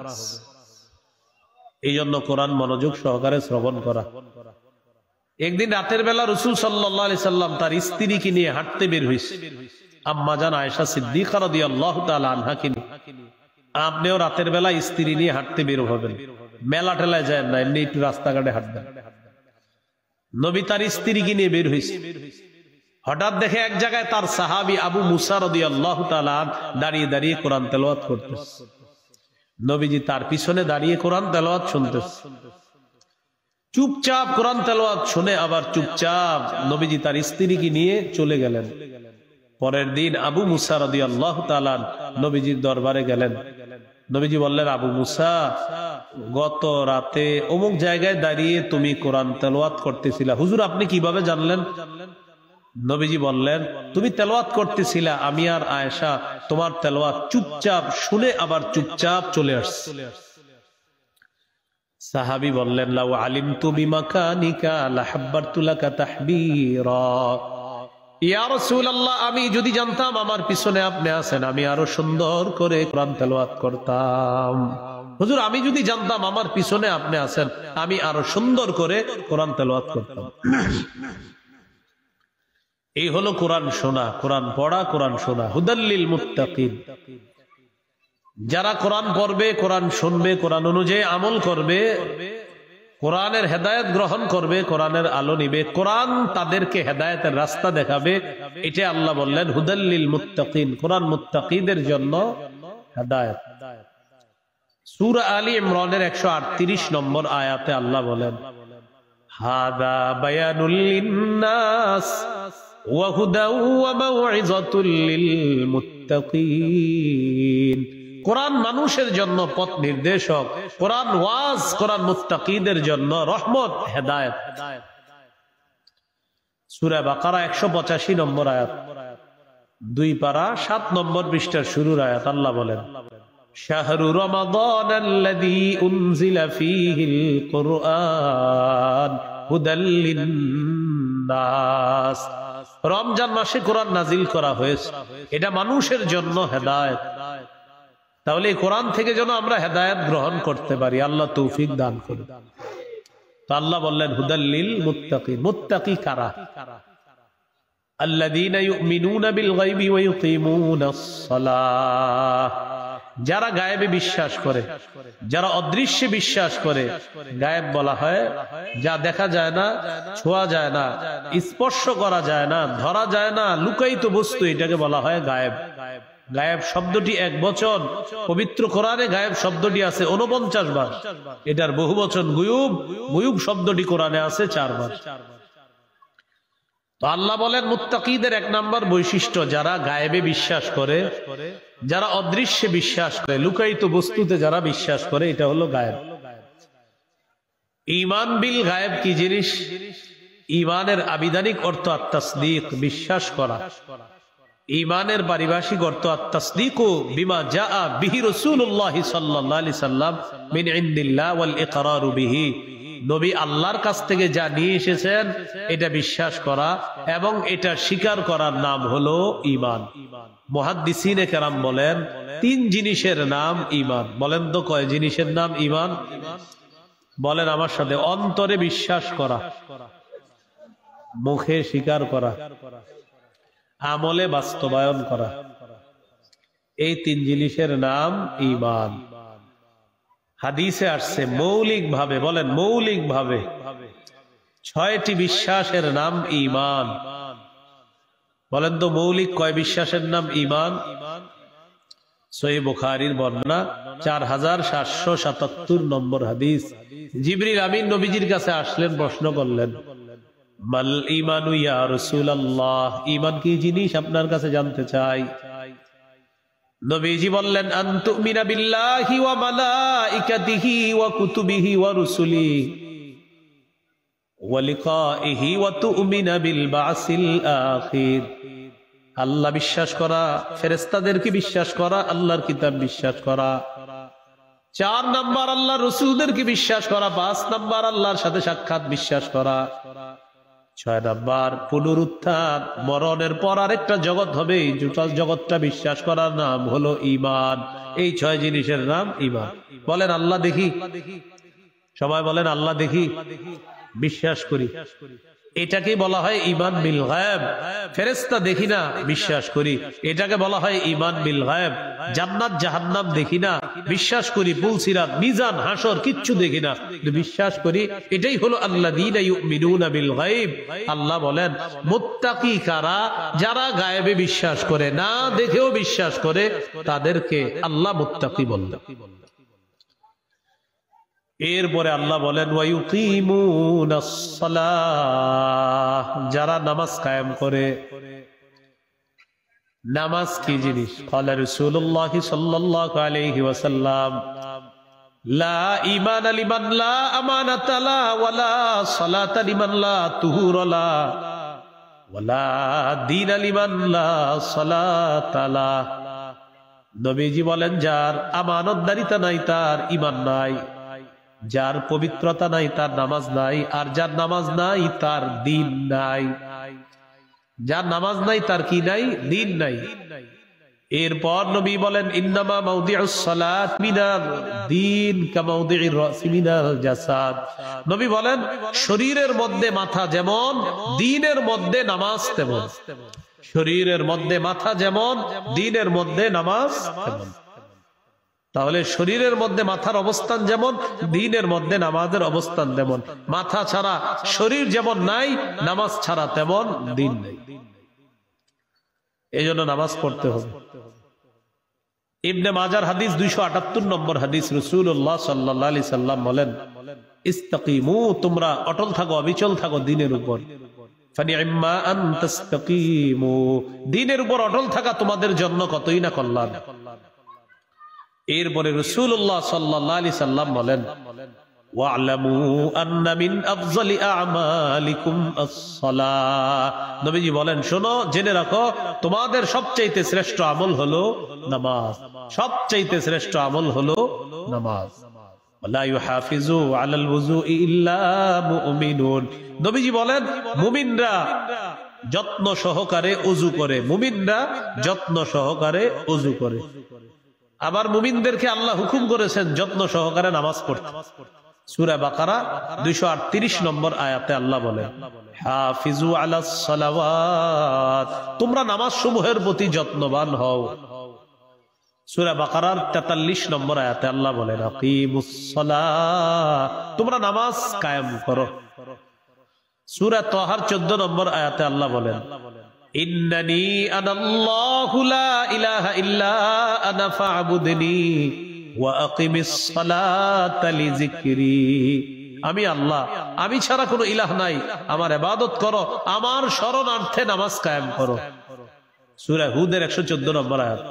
এই জন্য কোরআন মনোযোগ সহকারে শ্রবণ করা। একদিন রাতের বেলা রাসূল সাল্লাল্লাহু আলাইহি সাল্লাম তার স্ত্রীকে নিয়ে হাঁটতে বের হইছে, আম্মা জান আয়েশা সিদ্দিকা রাদিয়াল্লাহু তাআলা আনহাকে নিয়ে। আপনিও রাতের বেলা স্ত্রী নিয়ে হাঁটতে বের হবেন, মেলা টেলায় যায় না, এমনি একটু রাস্তাঘাটে হাঁটবেন। নবী তার স্ত্রীকে নিয়ে বের হয়েছে। হঠাৎ দেখে এক জায়গায় তার সাহাবী আবু মুসা রাদিয়াল্লাহু তাআলা দাঁড়িয়ে দাঁড়িয়ে কোরআন তেলাওয়াত করতেছে। নবীজি তার পিছনে দাঁড়িয়ে কোরআন তেলাওয়াত শুনতেছে। চুপচাপ কোরআন তেলাওয়াত শুনে আবার চুপচাপ নবীজি তার স্ত্রীকে নিয়ে চলে গেলেন। পরের দিন আবু মুসা রাদিয়াল্লাহু তাআলা নবীজির দরবারে গেলেন। নবীজি বললেন, আবু মুসা, গত রাতে অমুক জায়গায় দাঁড়িয়ে তুমি কোরআন তেলাওয়াত করতেছিলা, হুজুর আপনি কিভাবে জানলেন? নবীজি বললেন, তুমি তেলাওয়াত করতেছিলা, আমি আর আয়েশা তোমার তেলাওয়াত চুপচাপ শুনে আবার চুপচাপ চলে আসছি। সাহাবী বললেন, লাউ আলিমতু বিমাকানিকা লাহাব্বারতু লাকা তাহবীরা। ইয়া রাসূলুল্লাহ, আমি যদি জানতাম আমার পিছনে আপনি আছেন, আমি আরো সুন্দর করে কোরআন তেলাওয়াত করতাম। হুজুর, আমি যদি জানতাম আমার পিছনে আপনি আছেন, আমি আরো সুন্দর করে কোরআন তেলাওয়াত করতাম। এই হলো কোরআন শোনা, কোরআন পড়া, কোরআন শোনা। হুদাল্লিল মুত্তাকিন। যারা কোরআন পড়বে, কোরআন শুনবে, কোরআন অনুযায়ী আমল করবে, কোরআনের হেদায়েত গ্রহণ করবে, কোরআনের আলো নিবে, কোরআন তাদেরকে হেদায়েতের রাস্তা দেখাবে। এটা আল্লাহ বললেন হুদাল্লিল মুত্তাকিন, কোরআন মুত্তাকিদের জন্য হেদায়েত। সূরা আলী ইমরানের 138 নম্বর আয়াতে আল্লাহ বলেন, হাদা বায়ানুল লিন্নাস ওয়া হুদা ওয়া মাউইযাতুল লিল মুত্তাকিন। কোরআন মানুষের জন্য পথ নির্দেশক, কোরআন ওয়াজ, কোরআন মুত্তাকিদের জন্য রহমত, হেদায়েত। সূরা বাকারা 185 নম্বর আয়াত, 2 পারা 7 নম্বর পৃষ্ঠার শুরুর আয়াত। আল্লাহ বলেন, শাহরু রমাদানাল্লাযী উনজিলা ফীহিল কুরআন হুদাল লিন্নাস। রমজান মাসে কোরআন নাজিল করা হয়েছে, এটা মানুষের জন্য হেদায়েত। তাহলে এই কোরআন থেকে যেন আমরা হেদায়েত গ্রহণ করতে পারি, আল্লাহ তৌফিক দান করুন। তো আল্লাহ বললেন হুদাল্লিল মুত্তাকিন। মুত্তাকি কারা? আল্লাযীনা ইউমিনুনা বিল গায়বি ওয়া ইউকিমুনাস সালাহ। যারা গায়েবে বিশ্বাস করে, যারা অদৃশ্যে বিশ্বাস করে। গায়েব বলা হয় যা দেখা যায় না, ছোঁয়া যায় না, স্পর্শ করা যায় না, ধরা যায় না, লুকায়িত বস্তু, এটাকে বলা হয় গায়েব। গায়েব শব্দটি এক বচন, পবিত্র কোরআনে গায়েব শব্দটি আছে 49 বার, এটার বহু বচন গুয়ুব, গুয়ুব শব্দটি কোরআনে আছে 4 বার। তো আল্লাহ বলেন মুত্তাকিদের 1 নাম্বার বৈশিষ্ট্য, যারা গায়েবে বিশ্বাস করে, যারা অদৃশ্যে বিশ্বাস করে, লুকায়িত বস্তুতে যারা বিশ্বাস করে, এটা হলো গায়েব। ঈমান বিল গায়েব কি জিনিস? ঈমানের আবিধানিক অর্থ আত-তাসদীক, বিশ্বাস করা। ঈমানের পারিভাষিক অর্থ আত-তাসদীকু বিমা জাআ বিহি রাসূলুল্লাহ সাল্লাল্লাহু আলাইহি সাল্লাম মিন ইনদিল্লাহ ওয়াল ইকরারু বিহি, নবী আল্লাহর কাছ থেকে যা নিয়ে এসেছেন এটা বিশ্বাস করা এবং এটা স্বীকার করার নাম হলো ঈমান। মুহাদ্দিসিনে কেরাম বলেন 3 জিনিসের নাম ঈমান। বলেন তো কয় জিনিসের নাম ঈমান? বলেন আমার সাথে। অন্তরে বিশ্বাস করা, মুখে স্বীকার করা, আমলে বাস্তবায়ন করা, এই 3 জিনিসের নাম ঈমান। হাদিসে আসছে মৌলিক ভাবে, বলেন মৌলিক ভাবে 6টি বিশ্বাসের নাম ঈমান। বলেন তো মৌলিক কয় বিশ্বাসের নাম ঈমান? সহিহ বুখারীর বর্ণনা 4777 নম্বর হাদিস। জিবরিল আমিন নবীজির কাছে আসলেন, প্রশ্ন করলেন মাল ঈমানু ইয়া রাসূলুল্লাহ, ঈমান কি জিনিস আপনার কাছে জানতে চাই। নবীজি বললেন আন তুমিনা বিল্লাহি ওয়া মালাইকাতিহি ওয়া কুতুবিহি ওয়া রুসুলিহি ওয়া লিকাইহি ওয়া তুমিনা বিল বাসিল আখির। আল্লাহ বিশ্বাস করা, ফেরেশতাদেরকে বিশ্বাস করা, আল্লাহর কিতাব বিশ্বাস করা। 4 নাম্বার আল্লাহর রাসূলদেরকে বিশ্বাস করা। 5 নাম্বার আল্লাহর সাথে সাক্ষাৎ বিশ্বাস করা। 6 নাম্বার পুনরুত্থান, মরণের পর আরেকটা জগৎ হবে, এই জগৎটা বিশ্বাস করার নাম হলো ঈমান। এই 6 জিনিসের নাম ঈমান। বলেন আল্লাহ দেখি, সবাই বলেন আল্লাহ দেখি, বিশ্বাস করি। এটাকে বলা হয় ঈমান বিল গায়ব। ফেরেশতা দেখি না, বিশ্বাস করি, এটাকে বলা হয় ঈমান বিল গায়ব। জান্নাত জাহান্নাম দেখি না, বিশ্বাস করি। পুলসিরাত, মিজান, হাসর কিচ্ছু দেখি না, কিন্তু বিশ্বাস করি। এটাই হলো আল্লাযীনা ইউমিনুনা বিল গায়ব। আল্লাহ বলেন মুত্তাকি কারা? যারা গায়েবে বিশ্বাস করে, না দেখেও বিশ্বাস করে, তাদেরকে আল্লাহ মুত্তাকি বলেন। এরপরে আল্লাহ বলেন ওয়ায়ুকিমুনাস সালাহ, যারা নামাজ কায়েম করে। নামাজ কি জিনিস? ক্বালা রাসূলুল্লাহ সাল্লাল্লাহু আলাইহি ওয়াসাল্লাম লা ঈমানা লিমান লা আমানাতা লা ওয়ালা সালাতা লিমান লা তুহুরা লা ওয়ালা দীনা লিমান লা সালাতা লা। নবীজি বলেন যার আমানতদারিতা নাই তার ঈমান নাই, যার পবিত্রতা নাই তার নামাজ নাই, আর যার নামাজ নাই তার দ্বীন নাই। যার নামাজ নাই তার কি নাই? দ্বীন নাই। এরপর নবী বলেন ইন্নামা মাউদিউস সালাত মিনাল দ্বীন কামাউদিউর রাসি মিনাল জাসাদ। নবী বলেন শরীরের মধ্যে মাথা যেমন, দ্বীনের মধ্যে নামাজ তেমন। শরীরের মধ্যে মাথা যেমন, দ্বীনের মধ্যে নামাজ তেমন। তাহলে শরীরের মধ্যে মাথার অবস্থান যেমন, দ্বীনের মধ্যে নামাজের অবস্থান তেমন। মাথা ছাড়া শরীর যেমন নাই, নামাজ ছাড়া তেমন দ্বীন নেই। এই জন্য নামাজ পড়তে হবে। ইবনে মাজার হাদিস 278 নম্বর হাদিস। রাসূলুল্লাহ সাল্লাল্লাহু আলাইহি সাল্লাম বলেন ইস্তাকিমু, তোমরা অটল থাকো, অবিচল থাকো দ্বীনের উপর। ফানি'ম্মা আন তাস্তাকিমু, দ্বীনের উপর অটল থাকা তোমাদের জন্য কতই না কল্যাণ। এরপরে রাসূলুল্লাহ সাল্লাল্লাহু আলাইহি সাল্লাম বলেন ওয়া'লামু আন্না মিন আফযালি আ'মালিকুম আস-সালাহ। নবীজি বলেন শোনো, জেনে রাখো, তোমাদের সবচেয়ে শ্রেষ্ঠ আমল হলো নামাজ। সবচেয়ে শ্রেষ্ঠ আমল হলো নামাজ। ওয়ালা ইউহাফিজু আলাল ওযুই ইল্লা মুমিনুন। নবীজি বলেন মুমিনরা যত্ন সহকারে ওযু করে, মুমিনরা যত্ন সহকারে ওযু করে। আবার মুমিনদেরকে আল্লাহ হুকুম করেছেন যত্ন সহকারে নামাজ পড়তে। সূরা বাকারা 238 নম্বর আয়াতে আল্লাহ বলেন হাফিজু আলাস সালাওয়াত, তোমরা নামাজ সমূহের প্রতি যত্নবান হও। সূরা বাকারার 43 নম্বর আয়াতে আল্লাহ বলেন আকিমুস সালাহ, তোমরা নামাজ কায়েম করো। সূরা তাহার 14 নম্বর আয়াতে আল্লাহ বলেন ইন্নানি আনাল্লাহু লা ইলাহা ইল্লা আনা ফা'বুদনি ওয়া আকিমিস সালাতা লিযিকরি। আমি আল্লাহ, আমি ছাড়া কোনো ইলাহ নাই, আমার ইবাদত করো, আমার শরণার্থে নামাজ কায়েম করো। সূরা হুদের 114 নম্বর আয়াত।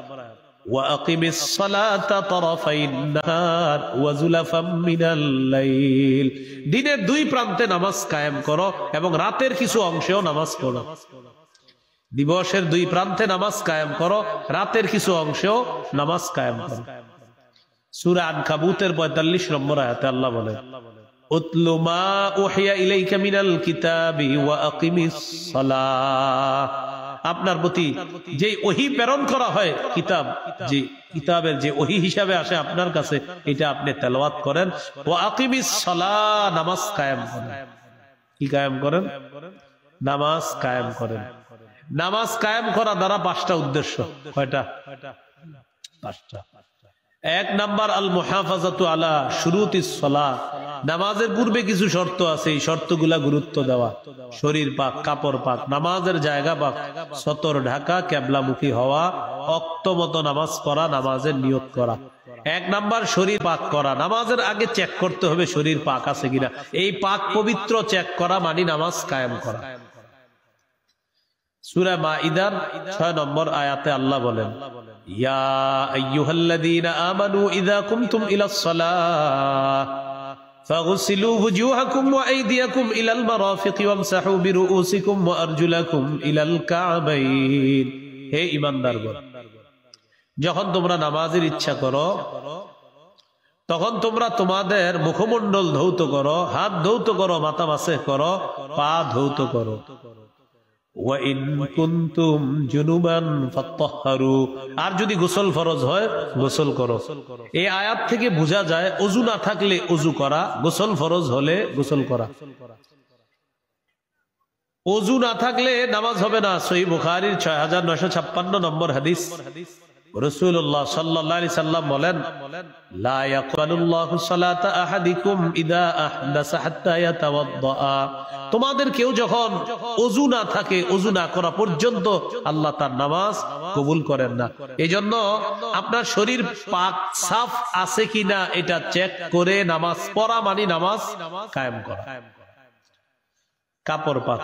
ওয়া আকিমিস সালাতা তারাফাইন নাহার ওয়া যুলাফাম মিনাল লাইল। দিনের দুই প্রান্তে নামাজ কায়েম করো এবং রাতের কিছু অংশেও নামাজ পড়ো। দিবসের দুই প্রান্তে নামাজ কায়েম করো, রাতের কিছু অংশেও নামাজ কায়েম করো। সূরা আনকাবুতের 45 নম্বর আয়াতে আল্লাহ বলেন, উতলু মা উহিয়া ইলাইকা মিনাল কিতাবি ওয়া আকিমিস সালাহ। আপনার প্রতি যে ওহী প্রেরণ করা হয়, কিতাব, যে কিতাবের যে ওহী হিসাবে আসে আপনার কাছে, এটা আপনি তেলাওয়াত করেন। ওয়া আকিমিস সালাহ, নামাজ কায়েম করেন। কি কায়েম করেন? নামাজ কায়েম করেন। নামাজ কায়েম করা দ্বারা 5টা উদ্দেশ্য। কয়টা? 5টা। 1 নাম্বার আল মুহাফাজাতু আলা শুরুতিস সালাহ। নামাজের পূর্বে কিছু শর্ত আছে, এই শর্তগুলা গুরুত্ব দেওয়া। শরীর পাক, কাপড় পাক, নামাজের জায়গা পাক, সতর ঢাকা, কিবলামুখী হওয়া, ওয়াক্ত মতো নামাজ পড়া, নামাজের নিয়ত করা। 1 নাম্বার শরীর পাক করা। নামাজের আগে চেক করতে হবে শরীর পাক আছে কিনা। এই পাক পবিত্র চেক করা মানে নামাজ কায়েম করা। সূরা মাইদার 6 নম্বর আয়াতে আল্লাহ বলেন, ইয়া আইয়ুহাল্লাযীনা আমানু ইযা কুমতুম ইলাস সালাহ ফাগসিলু ওয়ুজুহাকুম ওয়া আইদিয়াকুম ইলাল মারাফিকি ওয়ামসাহু বিরুউসিকুম ওয়া আরজুলাকুম ইলাল কা'বাইন। হে ঈমানদারগণ, যখন তোমরা নামাজের ইচ্ছা করো তখন তোমরা তোমাদের মুখমণ্ডল ধৌত করো, হাত ধৌত করো, মাথা মাসে করো, পা ধৌত করো। ওয়াইন কুনতুম জুনুবান ফাত্তাহহারু, আর যদি গোসল ফরজ হয় গোসল করো। এই আয়াত থেকে বোঝা যায় ওযু না থাকলে ওযু করা, গোসল ফরজ হলে গোসল করা। ওযু না থাকলে নামাজ হবে না। সহিহ বুখারীর 6956 নম্বর হাদিস, রাসূলুল্লাহ সাল্লাল্লাহু আলাইহি সাল্লাম বলেন, লা ইয়াকবালুল্লাহু সালাতা আহাদিকুম ইযা আহদাসা হাত্তা ইয়াতাওয়াদ্দা। তোমাদের কেউ যখন ওযু না থাকে, ওযু না করা পর্যন্ত আল্লাহ তার নামাজ কবুল করেন না। এজন্য আপনার শরীর পাক সাফ আছে কিনা এটা চেক করে নামাজ পড়া মানে নামাজ কায়েম করা। কাপড় পাক,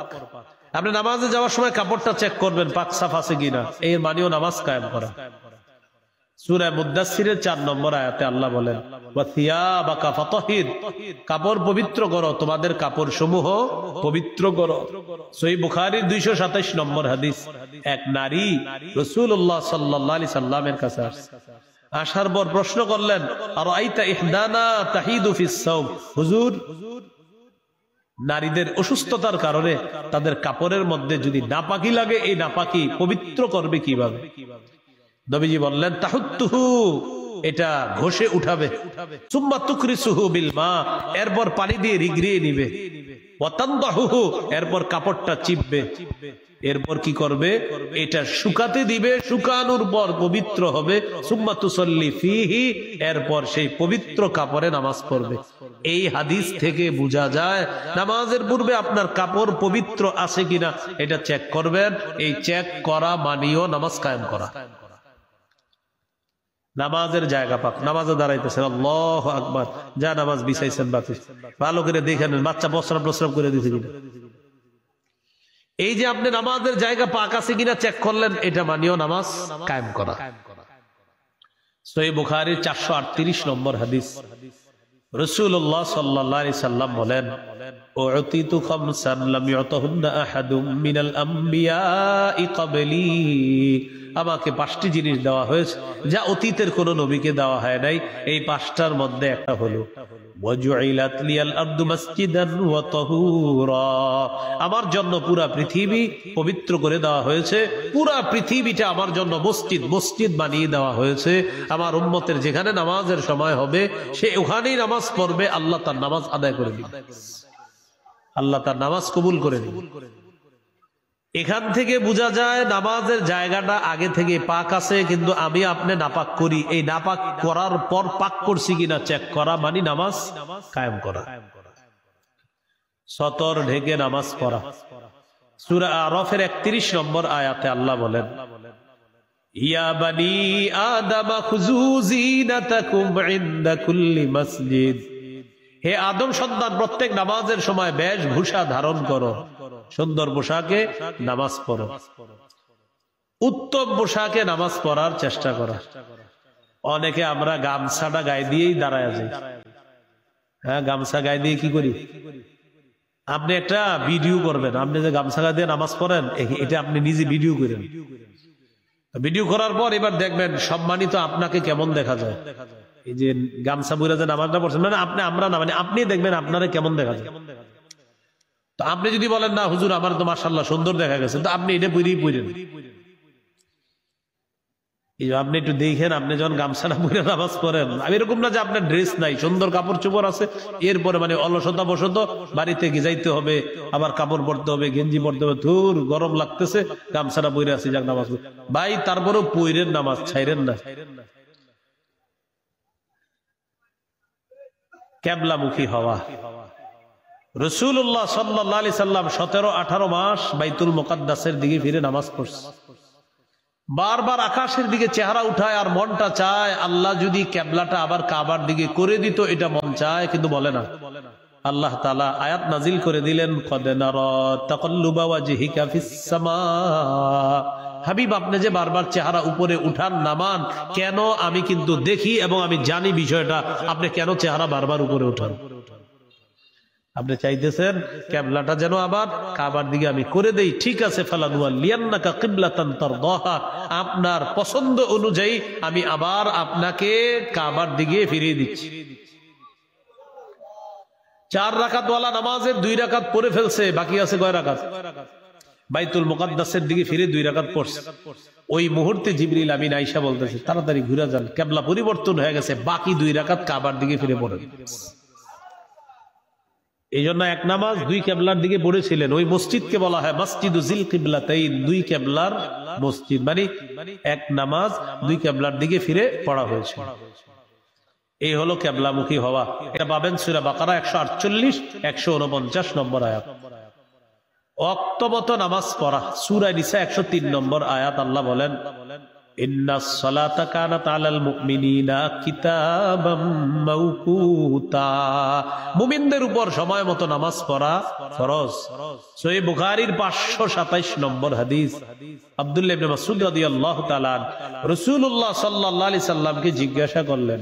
আপনি নামাজে যাওয়ার সময় কাপড়টা চেক করবেন পাক সাফ আছে কিনা, এর মানেও নামাজ কায়েম করা। সূরা মুদ্দাসসিরের 4 নম্বর আয়াতে আল্লাহ বলেন, ওয়া থিয়াবাকা ফাতাহির, কাপড় পবিত্র করো, তোমাদের কাপড় সমূহ পবিত্র করো। সহিহ বুখারীর 227 নম্বর হাদিস, এক নারী রাসূলুল্লাহ সাল্লাল্লাহু আলাইহি সাল্লামের কাছে আসার পর প্রশ্ন করলেন, আরাইতা ইহদানা তাহিদু ফিস সাওম, হুজুর, নারীদের অসুস্থতার কারণে তাদের কাপড়ের মধ্যে যদি নাপাকি লাগে, এই নাপাকি পবিত্র করবে কিভাবে? নবীজি বললেন, তাহুত্তুহু, এটা ঘষে উঠাবে, সুম্মা তুকরিসুহু বিল মা, এরপর পানি দিয়ে রিগড়িয়ে নিবে, ওয়া তানদাহুহু, এরপর কাপড়টা চিপবে, এরপর কি করবে? এটা শুকাতে দিবে, শুকানোর পর পবিত্র হবে, সুম্মা তুসাল্লি ফিহি, এরপর সেই পবিত্র কাপড়ে নামাজ পড়বে। এই হাদিস থেকে বোঝা যায় নামাজের পূর্বে আপনার কাপড় পবিত্র আছে কিনা এটা চেক করবেন। এই চেক করা মানিও নামাজ কায়েম করা। নামাজের জায়গা পাক, নামাজে দাঁড়াইতেছেন, আল্লাহু আকবার, যা নামাজ বিছাইছেন বাকি ভালো করে দেখে নেন, বাচ্চা প্রস্রাব করে দিয়েছে কিনা। এই যে আপনি নামাজের জায়গা পাক আছে কিনা চেক করলেন, এটা মানিও নামাজ কায়েম করা। সহিহ বুখারীর 438 নম্বর হাদিস, রাসূলুল্লাহ সাল্লাল্লাহু আলাইহি সাল্লাম বলেন, উতিতু খামসান লাম ইউতাহুন্না আহাদুম মিনাল আমবিয়াই ক্বাবলি, আমাকে 5টি জিনিস দেওয়া হয়েছে যা অতীতের কোন নবীকে দেওয়া হয় নাই। এই 5টার মধ্যে একটা হলো ওয়াজুইলাত লিয়াল আরদু মাসজিদান ওয়া তাহুরা, আমার জন্য পুরা পৃথিবী পবিত্র করে দেওয়া হয়েছে, পুরা পৃথিবীটা আমার জন্য মসজিদ বানিয়ে দেওয়া হয়েছে। আমার উম্মতের যেখানে নামাজের সময় হবে সে ওখানেই নামাজ পড়বে, আল্লাহ তার নামাজ আদায় করে দিবেন, আল্লাহ তার নামাজ কবুল করে দিবেন। এখান থেকে বোঝা যায় নামাজের জায়গাটা আগে থেকে পাক আছে, কিন্তু আমি আপনি নাপাক করি। এই নাপাক করার পর পাক করছি কিনা চেক করা মানে নামাজ কায়েম করা। সতর ঢেকে নামাজ পড়া, সূরা আরাফের 31 নম্বর আয়াতে আল্লাহ বলেন, ইয়া বানি আদম খুযু যিনাতাকুম ইনদা কুল্লি মসজিদ, হে আদম সন্তান, প্রত্যেক নামাজের সময় বেশভূষা ধারণ করো, সুন্দর পোশাকে নামাজ পড়ো, উত্তম পোশাকে নামাজ পড়ার চেষ্টা করা। অনেকে আমরা গামছাটা গায়ে দিয়েই দাঁড়ায় যাই। হ্যাঁ, গামছা গায়ে দিয়ে কি করি? আপনি একটা ভিডিও করবেন, আপনি যে গামছা গায়ে দিয়ে নামাজ পড়েন, এটা আপনি নিজে ভিডিও করেন। ভিডিও করার পর এবার দেখবেন সম্মানিত আপনাকে কেমন দেখা যায়। এই যে গামছা বুড়া যে নামাজটা পড়ছেন, মানে আমরা না, মানে আপনি দেখবেন আপনারা কেমন দেখা যায়। তো আপনি যদি বলেন না হুজুর আমার তো মাশাআল্লাহ সুন্দর দেখা গেছে, তো আপনি এটা বুড়িই পড়েন। আপনি একটু দেখেন, আপনি যখন গামছাটা পরে নামাজ পড়েন, আমি এরকম না যে আপনার ড্রেস নাই, সুন্দর কাপড় চোপড় আছে, এরপরে মানে অলসতা বসত বাড়িতে যাইতে হবে, আবার কাপড় পরতে হবে, গেঞ্জি পরতে হবে, ধুর গরম লাগতেছে, গামছাটা পরে আছে, যাক নামাজ ভাই, তারপরেও পইরেন নামাজ, ছাইরেন না। কিবলামুখী হওয়া। রাসূলুল্লাহ সাল্লাল্লাহু আলাইহি সাল্লাম 17-18 মাস বাইতুল মুকাদ্দাসের দিকে ফিরে নামাজ পড়ছে। বারবার আকাশের দিকে চেহারা উঠায় আর মনটা চায় আল্লাহ যদি কিবলাটা আবার কাবার দিকে করে দিত, এটা মন চায়, কিন্তু বলে না। আল্লাহ তাআলা আয়াত নাজিল করে দিলেন, কদ নারা তাকাল্লুবা ওয়াজহিকা ফিস সামা, হাবিব আপনি যে বারবার চেহারা উপরে উঠান নামান কেন, আমি কিন্তু দেখি এবং আমি জানি বিষয়টা, আপনি কেন চেহারা বারবার উপরে উঠান? আপনি চাইতেছেন কিবলাটা যেন আবার কাবার দিকে আমি করে দেই, ঠিক আছে, ফালানুওয়াল্লিয়ান্নাকা কিবলাতান তারদাহা, আপনার পছন্দ অনুযায়ী আমি আবার আপনাকে কাবার দিকে ফিরিয়ে দিচ্ছি। 4 রাকাত ওয়ালা নামাজের 2 রাকাত পড়ে ফেলছে, বাকি আছে কয় রাকাত? বাইতুল মুকাদ্দাসের দিকে ফিরে 2 রাকাত পড়ছে। ওই মুহূর্তে জিবরিল আমিন আয়েশা বলতেছে, তাড়াতাড়ি ঘুরে যান, কিবলা পরিবর্তন হয়ে গেছে, বাকি 2 রাকাত কাবার দিকে ফিরে পড়েন। এই জন্য 1 নামাজ 2 কিবলার দিকে পড়েছিলেন। ওই মসজিদকে বলা হয় মসজিদু যিল কিবলাতাইন, 2 কিবলার মসজিদ, মানে 1 নামাজ 2 কিবলার দিকে ফিরে পড়া হয়েছে। এই হলো কিবলামুখী হওয়া। এটা পাবেন সূরা বাকারা 148-149 নম্বর আয়াত। ওয়াক্তমত নামাজ পড়া, সূরা নিসা 103 নম্বর আয়াত, আল্লাহ বলেন, ইন্নাস সালাতা কানাত আলাল মুমিনিনা কিতাবাম মাওকুতা, মুমিনদের উপর সময় মতো নামাজ পড়া ফরজ। সহিহ বুখারীর 527 নম্বর হাদিস, আব্দুল্লাহ ইবনে মাসউদ রাদিয়াল্লাহু তাআলা রাসূলুল্লাহ সাল্লাল্লাহু আলাইহি সাল্লামকে জিজ্ঞাসা করলেন,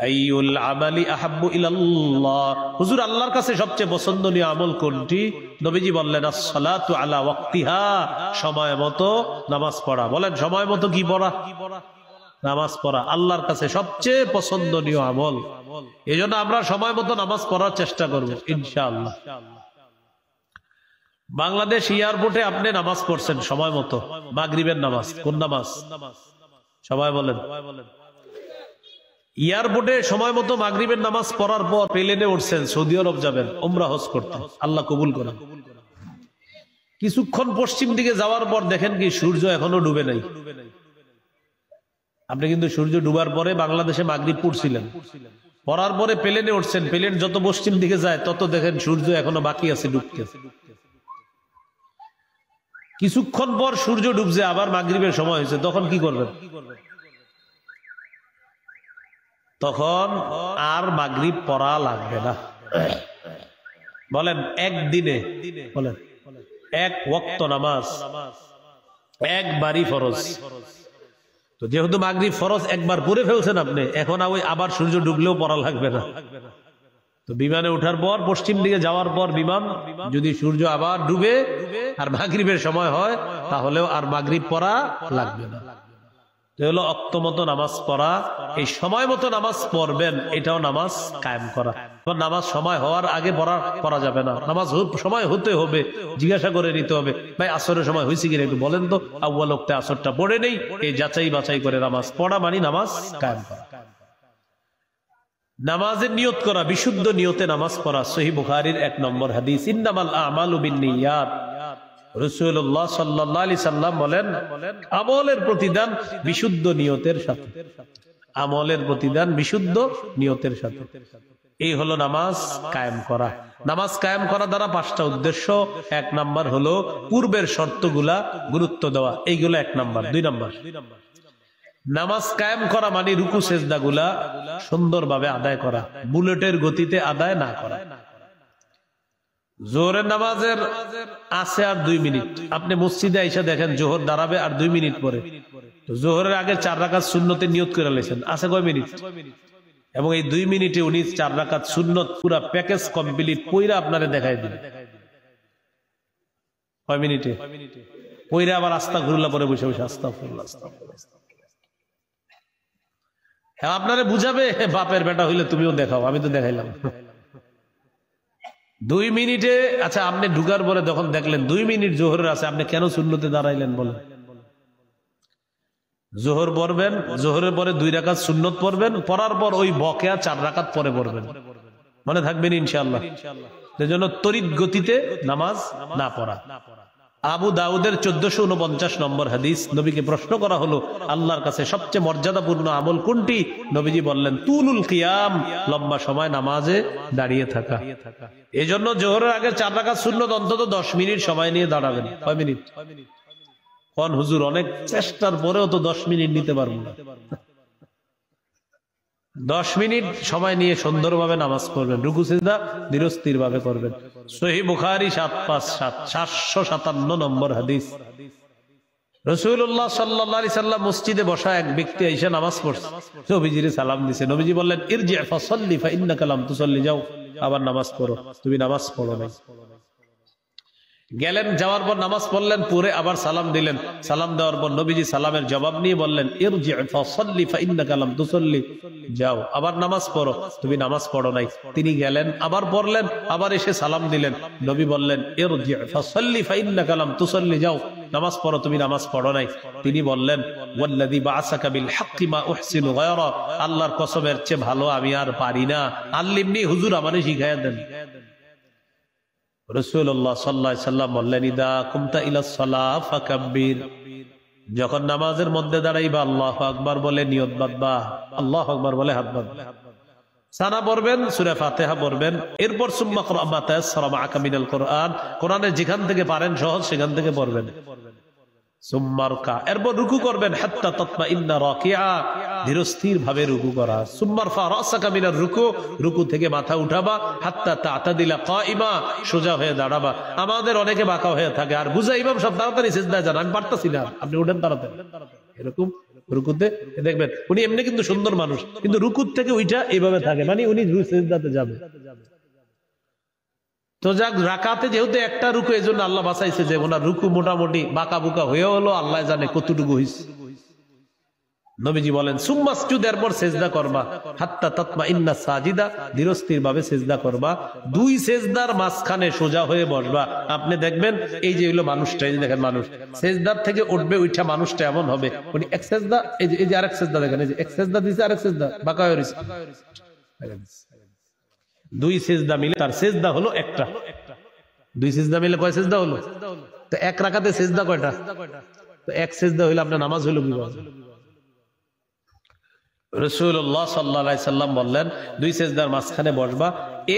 আইয়ুল আমালি আহাব্বু ইলাল্লাহ, হুজুর আল্লাহর কাছে সবচেয়ে পছন্দনীয় আমল কোনটি? নবীজি বললেন, আস-সালাতু আলা ওয়াক্তিহা, সময় মতো নামাজ পড়া। বলেন সময় মতো কি পড়া? নামাজ পড়া আল্লাহর কাছে সবচেয়ে পছন্দনীয় আমল। এজন্য আমরা সময় মতো নামাজ পড়ার চেষ্টা করব ইনশাআল্লাহ। বাংলাদেশ এয়ারপোর্টে আপনি নামাজ পড়ছেন সময় মতো, মাগরিবের নামাজ। কোন নামাজ? সবাই বলেন। এয়ারপোর্টে সময় মতো মাগরিবের নামাজ পড়ার পর প্লেনে উঠছেন, সৌদি আরব যাবেন উমরা হজ করতে, আল্লাহ কবুল করেন। কিছুক্ষণ পশ্চিম দিকে যাওয়ার পর দেখেন কি সূর্য এখনো ডুবে নাই। আপনি কিন্তু সূর্য ডুবার পরে বাংলাদেশে মাগরিব পড়ছিলেন, পড়ার পরে প্লেনে উঠছেন, প্লেন যত পশ্চিম দিকে যায় তত দেখেন সূর্য এখনো বাকি আছে ডুবতে। কিছুক্ষণ পর সূর্য ডুবছে, আবার মাগরিবের সময় হয়েছে, তখন কি করবেন? তখন আর মাগরিব পড়া লাগবে না। বলেন একদিনে, বলেন 1 ওয়াক্ত নামাজ একবারই ফরজ। তো যেহেতু মাগরিব ফরজ একবার পড়ে ফেলছেন আপনি, এখন আবার সূর্য ডুবলেও পড়া লাগবে না। তো বিমানে ওঠার পর পশ্চিম দিকে যাওয়ার পর বিমান যদি সূর্য আবার ডুবে আর মাগরিবের সময় হয়, তাহলেও আর মাগরিব পড়া লাগবে না। হলো অক্তমতো নামাজ পড়া। এই সময় মতো নামাজ পড়বেন, এটাও নামাজ কায়েম করা। নামাজ সময় হওয়ার আগে পড়া যাবে না, নামাজ সময় হতে হবে, জিজ্ঞাসা করে নিতে হবে, ভাই আসরের সময় হয়েছে কিনা একটু বলেন তো, আউয়াল ওয়াক্তে আসরটা পড়ে নেই, এই যাচাই বাছাই করে নামাজ পড়া মানে নামাজ কায়েম করা। নামাজের নিয়ত করা, বিশুদ্ধ নিয়তে নামাজ পড়া। সহিহ বুখারীর 1 নম্বর হাদিস, ইন্নামাল আমালু বিন্নিয়াত, রাসূলুল্লাহ সাল্লাল্লাহু আলাইহি সাল্লাম বলেন, আমলের প্রতিদান বিশুদ্ধ নিয়তের সাথে। আমলের প্রতিদান বিশুদ্ধ নিয়তের সাথে। এই হলো নামাজ কায়েম করা। নামাজ কায়েম করা দ্বারা 5টা উদ্দেশ্য। 1 নাম্বার হলো পূর্বের শর্তগুলা গুরুত্ব দেওয়া, এইগুলো 1 নাম্বার। 2 নাম্বার, নামাজ কায়েম করা মানে রুকু সেজদাগুলা সুন্দরভাবে আদায় করা, বুলেটের গতিতে আদায় না করা। জোহরের নামাজের আছে আর 2 মিনিট, আপনি মসজিদে এসে দেখেন জোহর দাঁড়াবে আর 2 মিনিট পরে, তো জোহরের আগে 4 রাকাত সুন্নতে নিয়ত করে লেছেন, আছে কয় মিনিট? এবং এই 2 মিনিটে উনি 4 রাকাত সুন্নত পুরা প্যাকেজ কমপ্লিট পইরা আপনারে দেখাই দিন। কয় মিনিটে পইরা আবার আস্তাগফিরুল্লাহ পরে বসে বসে আস্তাগফিরুল্লাহ আস্তাগফিরুল্লাহ। হ্যাঁ, আপনারে বুঝাবে বাপের বেটা হইলে তুমিও দেখাও, আমি তো দেখাইলাম। 2 মিনিটে, আচ্ছা আপনি ঢুকার পরে যখন দেখলেন 2 মিনিট জোহরের আছে, আপনি কেন সুন্নতে দাঁড়াইলেন বলেন? জোহর পড়বেন, জোহরের পরে 2 রাকাত সুন্নত পড়বেন, পড়ার পর ওই বকেয়া 4 রাকাত পরে পড়বেন, মনে থাকবেন ইনশাআল্লাহ। সেজন্য তড়িৎ গতিতে নামাজ না পড়া। আবু দাউদের 1449 নম্বর হাদিস, নবীকে প্রশ্ন করা হলো আল্লাহর কাছে সবচেয়ে মর্যাদাপূর্ণ আমল কোনটি? নবীজি বললেন তুলুল কিয়াম, লম্বা সময় নামাজে দাঁড়িয়ে থাকা। এজন্য জোহরের আগে 4 রাকাত সুন্নত অন্তত 10 মিনিট সময় নিয়ে দাঁড়াবেন। কয় মিনিট? কোন হুজুর অনেক চেষ্টার পরেও তো 10 মিনিট নিতে পারবো না। 10 মিনিট সময় নিয়ে সুন্দরভাবে নামাজ পড়বেন, রুকু সিজদা ধীরস্থির ভাবে করবেন। সহিহ বুখারী 757 নম্বর হাদিস, রাসূলুল্লাহ সাল্লাল্লাহু আলাইহি সাল্লাম মসজিদে বসা এক ব্যক্তি এসে নামাজ পড়ছে, নবীজির সালাম দিয়েছে। নবীজি বললেন ইরজি ফাসাল্লি ফাইন্নাকা লাম তুসাল্লি, যাও আবার নামাজ পড়ো, তুমি নামাজ পড়ো নাই। গেলেন, যাওয়ার পর নামাজ পড়লেন, পরে আবার সালাম দিলেন। সালাম দেওয়ার পর নবীজি সালামের জবাব নিয়ে বললেন ইরজি ফাসাল্লি ফাইন্নাকা লাম তুসাল্লি, যাও আবার নামাজ পড়ো, তুমি নামাজ পড়ো নাই। তিনি গেলেন, আবার পড়লেন, আবার এসে সালাম দিলেন। নবী বললেন ইরজি ফাসাল্লি ফাইন্নাকা লাম তুসাল্লি, যাও নামাজ পড়ো, তুমি নামাজ পড়ো নাই। তিনি বললেন ওয়াল্লাযী বা'আসাকা বিল হাক্কি মা উহসিনু গায়রা, আল্লাহর কসমের চেয়ে ভালো আমি আর পারি না, আল্লিমনি, হুজুর আমারে শিখায়া দেন। রাসূলুল্লাহ সাল্লাল্লাহু আলাইহি সাল্লাম বললেন ইদা কুমতা ইলাস সালাহ ফাকাব্বির, যখন নামাজের মধ্যে দাঁড়াইবা আল্লাহু আকবার বলে নিয়ত বাঁধবা, আল্লাহু আকবার বলে হাত বাঁধবা, সানা পড়বেন, সূরা ফাতিহা পড়বেন, এরপর সুম্মা ক্রা মা তায়াসসারা মাআকা মিনাল কুরআন, কোরআনের যেখান থেকে পারেন সহজ সেখান থেকে পড়বেন। সুম্মা রুকা, এরপর রুকু করবেন, হাত্তা তাতমাইন্না রাকিআ, ধীরস্থির ভাবে রুকু করা। সুম্মা রফা রাসাকা মিনার রুকু, রুকু থেকে মাথা উঠাবা, হাত্তা তা'তাদিলা কাইমা, সোজা হয়ে দাঁড়াবা। আমাদের অনেকে বাঁকা হয়ে থাকে, আর বুঝা ইমাম সব তাড়াতাড়ি সিজদায় যান, আমি পারতাছি না, আপনি উঠেন তাড়াতাড়ি, এরকম রুকুতে দেখবেন উনি এমনি কিন্তু সুন্দর মানুষ, কিন্তু রুকুর থেকে উইটা এইভাবে থাকে, মানে উনি সিজদাতে যাবে। তো যাক, রাকাতে যেহেতু একটা রুকু, এই জন্য আল্লাহ বাঁচাইছে যে ওনার রুকু মোটামুটি বাঁকা বুকা হয়ে হলো, আল্লাহ জানে কতটুকু হইছে। নবীজি বলেন সুম্মাসজুদ, এরপর সেজদা করবা, হাত্তা তাতমাইন্না সাজিদা, ধীরস্থির ভাবে সেজদা করবা, 2 সেজদার মাঝখানে সোজা হয়ে বসবা। আপনি দেখবেন এই যে হলো মানুষটা, এই যে দেখেন মানুষ সেজদার থেকে উঠবে, উঠা মানুষটা এমন হবে উনি এক সেজদা, এই যে আরেক সেজদা দেখেন, এই যে এক সেজদা দিছে, আরেক সেজদা বাঁকা হয়ে রইছে, 2 সেজদা মিলে তার সেজদা হলো একটা। 2 সেজদা মিলে কয় সেজদা হলো? তো এক রাকাতে সেজদা কয়টা? তো এক সেজদা হইলে আপনার নামাজ হলো কিভাবে? রাসূলুল্লাহ সাল্লাল্লাহু আলাইহি সাল্লাম বললেন 2 সেজদার মাঝখানে বসবা,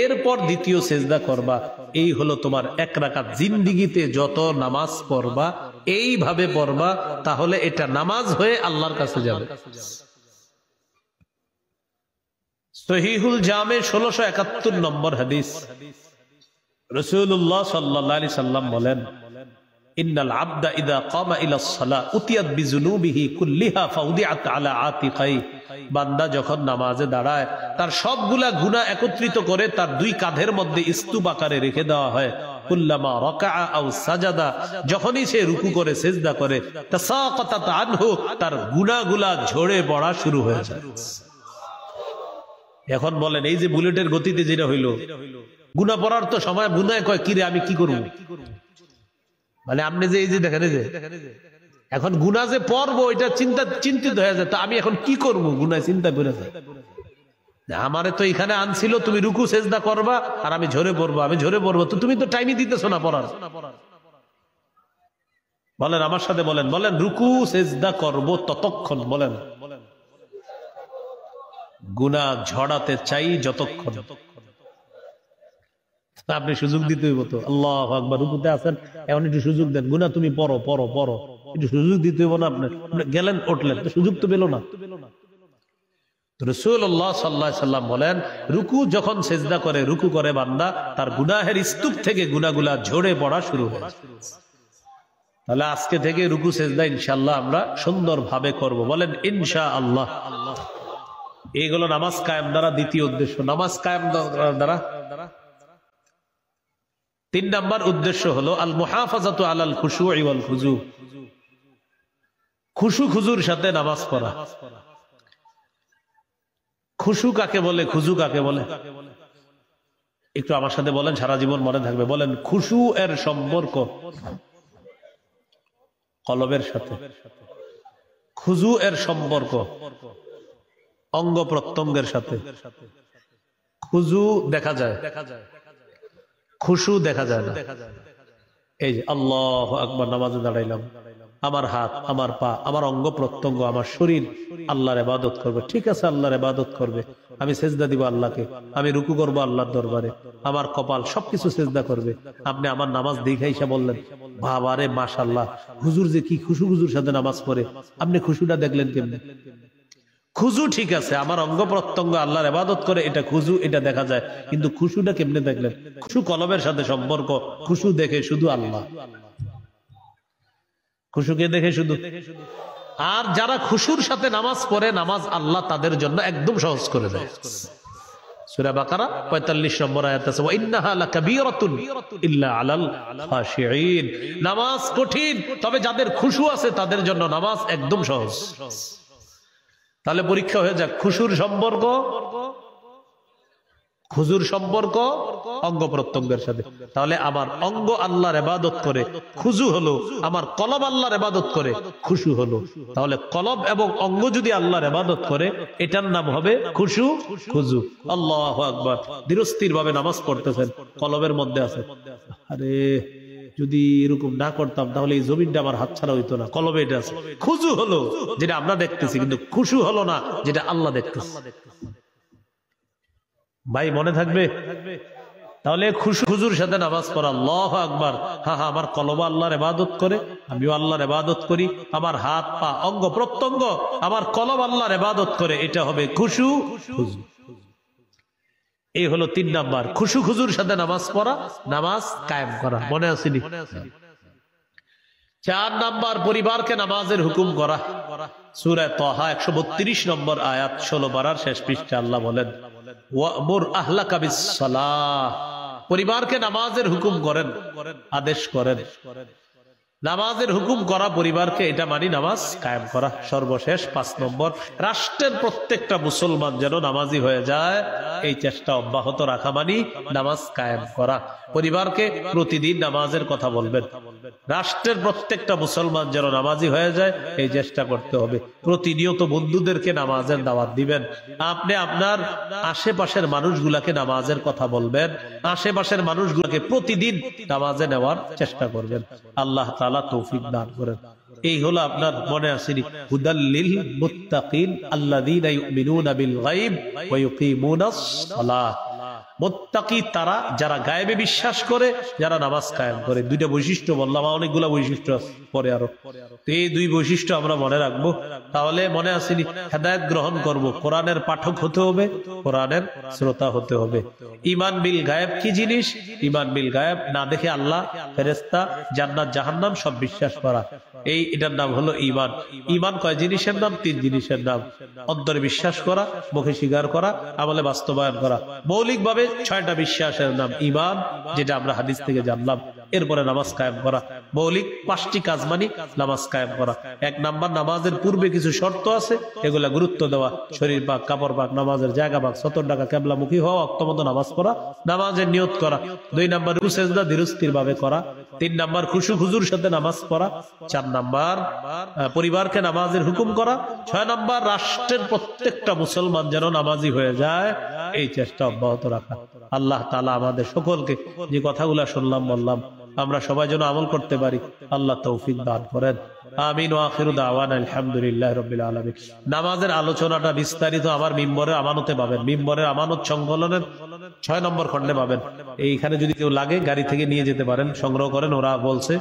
এরপর দ্বিতীয় সেজদা করবা। এই হলো তোমার 1 রাকাত। জিন্দেগিতে যত নামাজ পড়বা এইভাবে পড়বা, তাহলে এটা নামাজ হয়ে আল্লাহর কাছে যাবে। সহিহুল জামে 1671 নম্বর হাদিস, রাসূলুল্লাহ সাল্লাল্লাহু আলাইহি সাল্লাম বলেন ইন্নাল আবদা ইযা কামা ইলাস সালাহ উতিয়াত বিযুনুবিহি কুল্লিহা ফাউদিআত আলা আতিকাই, বান্দা যখন নামাজে দাঁড়ায় তার সবগুলা গুনাহ একত্রিত করে তার 2 কাঁধের মধ্যে স্তূপ আকারে রেখে দেওয়া হয়। কুল্লামা রাকাআ আও সাজাদা, যখনই সে রুকু করে সেজদা করে, তাসাকাতাত আনহু, তার গুনাহগুলা ঝরে পড়া শুরু হয়ে যায়। এখন বলেন এই যে বুলেটের গতিতে যেটা হইলো, গুনাহ পড়ার তো সময় গুনায় কয় কিরে আমি কি করব, মানে আপনি যে এই যে দেখেন, এই যে এখন গুনাহ যে পড়বো এটা চিন্তিত হয়ে যায়, তা আমি এখন কি করব, গুনায় চিন্তা করে যায়। আমারে তো এখানে আনছিল তুমি রুকু সেজদা করবা আর আমি ঝরে পড়বো, তো তুমি তো টাইমই দিতেছো না পড়ার। বলেন আমার সাথে বলেন, রুকু সেজদা করব ততক্ষণ, বলেন গুনাহ ঝড়াতে চাই যতক্ষণ। আপনি সুযোগ দিতে হইব তো। আল্লাহু আকবার, রুকুতে আছেন, এখন একটু সুযোগ দেন, গুনাহ তুমি পড়ো পড়ো পড়ো, একটু সুযোগ দিতে হইব না? আপনি গেলেন, উঠলেন, তো সুযোগ তো পেল না। রাসূলুল্লাহ সাল্লাল্লাহু আলাইহি সাল্লাম বলেন, রুকু যখন সিজদা করে, রুকু করে বান্দা, তার গুনাহের স্তূপ থেকে গুনাহগুলা ঝরে পড়া শুরু হয়। তাহলে আজকে থেকে রুকু সিজদা ইনশাআল্লাহ আমরা সুন্দরভাবে করব, বলেন ইনশাআল্লাহ। এইগুলো নামাজ কায়েম দ্বারা দ্বিতীয় উদ্দেশ্য। নামাজ কায়েম দ্বারা 3 নাম্বার উদ্দেশ্য হলো আল মুহাফাজাতু আলাল খুশুই ওয়াল খুজু। খুশু খুজুর সাথে নামাজ পড়া। খুশু কাকে বলে, খুজু কাকে বলে? একটু আমার সাথে বলেন, সারা জীবন মনে থাকবে। বলেন, খুশু এর সম্পর্ক কলবের সাথে, খুজু এর সম্পর্ক অঙ্গ প্রত্যঙ্গের সাথে। খুজু দেখা যায়, খুশু দেখা যায় না। এই যে আল্লাহু আকবার, নামাজে দাঁড়াইলাম, আমার হাত, আমার পা, আমার অঙ্গ প্রত্যঙ্গ, আমার শরীর আল্লাহর ইবাদত করবে। ঠিক আছে, আল্লাহর ইবাদত করবে। আমি সেজদা দিব আল্লাহকে, আমি রুকু করব আল্লাহর দরবারে, আমার কপাল সবকিছু সেজদা করবে। আপনি আমার নামাজ দেখে এসে বললেন, বাবারে মাশাআল্লাহ, হুজুর যে কি খুশু খুজুর সাথে নামাজ পড়ে। আপনি খুশুটা দেখলেন কেমনে? খুজু ঠিক আছে, আমার অঙ্গ প্রত্যঙ্গ আল্লাহর ইবাদত করে, এটা খুজু, এটা দেখা যায়। কিন্তু খুশুটা কেমনে দেখলেন? খুশু কলবের সাথে সম্পর্ক। খুশু দেখে শুধু আল্লাহ, খুশুকে দেখে শুধু। আর যারা খুশুর সাথে নামাজ পড়ে, নামাজ আল্লাহ তাদের জন্য একদম সহজ করে দেয়। সূরা বাকারা 45 নম্বর আয়াত আছে, ওয়া ইন্নাহা লাকাবীরাতুন ইল্লা আলাল খাশিঈন। নামাজ কঠিন, তবে যাদের খুশু আছে তাদের জন্য নামাজ একদম সহজ। তাহলে পরীক্ষা হয়ে যাক, খুশুর সম্পর্ক, খুজুর সম্পর্ক অঙ্গ প্রত্যঙ্গের সাথে। তাহলে আমার অঙ্গ আল্লাহর ইবাদত করে, খুজু হলো। আমার কলব আল্লাহর ইবাদত করে, খুশু হলো। তাহলে কলব এবং অঙ্গ যদি আল্লাহর ইবাদত করে, এটার নাম হবে খুশু খুজু। আল্লাহু আকবার। ধীরস্থির ভাবে নামাজ পড়তেছেন, কলবের মধ্যে আছে, আরে যদি এরকম না করতাম তাহলে এই জমিনটা আমার হাত ছাড়া হইতো না। কলবে এটা আছে। খুজু হলো যেটা আমরা দেখতেছি, কিন্তু খুশু হলো না যেটা আল্লাহ দেখতেছে। ভাই মনে থাকবে? তাহলে খুজুর সাথে নামাজ পড়া। আল্লাহু আকবার। হ্যাঁ হ্যাঁ, আমার কলব আল্লাহর ইবাদত করে, আমিও আল্লাহর ইবাদত করি। আমার হাত পা অঙ্গ প্রত্যঙ্গ আমার কলব আল্লাহর ইবাদত করে, এটা হবে খুশু খুজু। এই হলো 3 নাম্বার, খুশু খুজুর সাথে নামাজ পড়া, নামাজ কায়েম করা। মনে আসেনি? 4 নাম্বার, পরিবারকে নামাজের হুকুম করা। সূরা তাহা 132 নম্বর আয়াত, 16 পারার শেষ পৃষ্ঠা আল্লাহ বলেন, ওয়া'মুর আহলাকা বিস-সালাহ। পরিবারকে নামাজের হুকুম করেন, আদেশ করেন। নামাজের হুকুম করা পরিবারকে, এটা মানি নামাজ কায়েম করা। সর্বশেষ 5 নম্বর, রাষ্ট্রের প্রত্যেকটা মুসলমান যেন নামাজি হয়ে যায়, এই চেষ্টা অব্যাহত রাখা মানি নামাজ কায়েম করা। পরিবারকে প্রতিদিন নামাজের কথা বলবেন। রাষ্ট্রের প্রত্যেকটা মুসলমান যেন নামাজি হয়ে যায়, এই চেষ্টা করতে হবে। প্রতিনিয়ত বন্ধুদেরকে নামাজের দাওয়াত দিবেন। আপনি আপনার আশেপাশের মানুষগুলাকে নামাজের কথা বলবেন। আশেপাশের মানুষগুলোকে প্রতিদিন নামাজে নেওয়ার চেষ্টা করবেন। আল্লাহ তাআলা তৌফিক দান করেন। এই হলো আপনার, মনে আসেনি, হুদাল্লিল মুত্তাকিন আল্লাযীনা ইউমিনুনা বিল গায়ব ওয়া ইউকিমুনাস সালাহ। মুত্তাকি তারা যারা গায়েবে বিশ্বাস করে, যারা নামাজ কায়েম করে। 2টা বৈশিষ্ট্য বললাম, অনেকগুলা বৈশিষ্ট্য পরে আরো। তো এই 2 বৈশিষ্ট্য আমরা মনে রাখবো। তাহলে মনে আসেনি, হেদায়েত গ্রহণ করব, কোরআনের পাঠক হতে হবে, কোরআনের শ্রোতা হতে হবে। ঈমান বিল গায়েব কি জিনিস? ঈমান বিল গায়েব, না দেখে আল্লাহ, ফেরেশতা, জান্নাত, জাহান্নাম সব বিশ্বাস করা, এটার নাম হলো ঈমান। ঈমান কয় জিনিসের নাম? 3 জিনিসের নাম। অন্তরে বিশ্বাস করা, মুখে স্বীকার করা, আমলে বাস্তবায়ন করা। মৌলিকভাবে 6টা বিশ্বাসের নাম ঈমান, যেটা আমরা হাদিস থেকে জানলাম। এরপরে নামাজ কায়েম করা। মৌলিক 5টি কাজ মানি নামাজ কায়েম করা। 1 নাম্বার, নামাজের পূর্বে কিছু শর্ত আছে, এগুলা গুরুত্ব দেওয়া। শরীর পাক, কাপড় পাক, নামাজের জায়গা পাক, 70 টাকা কিবলামুখী হওয়া, ওয়াক্তমতো নামাজ পড়া, নামাজের নিয়ত করা। 2 নাম্বার, রুকু সিজদা ধীরস্থির ভাবে করা। 3 নাম্বার, খুশু খুজুর সাথে নামাজ পড়া। 4 নাম্বার, পরিবারকে নামাজের হুকুম করা। 6 নাম্বার, রাষ্ট্রের প্রত্যেকটা মুসলমান যেন নামাজি হয়ে যায়, এই চেষ্টা অব্যাহত রাখা। আল্লাহ তাআলা আমাদের সকলকে যে কথাগুলা শুনলাম বললাম, আমরা সবাই যেন আমল করতে পারি, আল্লাহ তৌফিক দান করেন। আমিন ওয়া আখিরু দাওয়ানা আলহামদুলিল্লাহি রাব্বিল আলামিন। নামাজের আলোচনাটা বিস্তারিত আমার মিম্বরের আমানতে পাবেন, মিম্বরের আমানত সংকলনের 6 নম্বর খণ্ডে পাবেন। এইখানে যদি কেউ লাগে গাড়ি থেকে নিয়ে যেতে পারেন, সংগ্রহ করেন, ওরা বলছে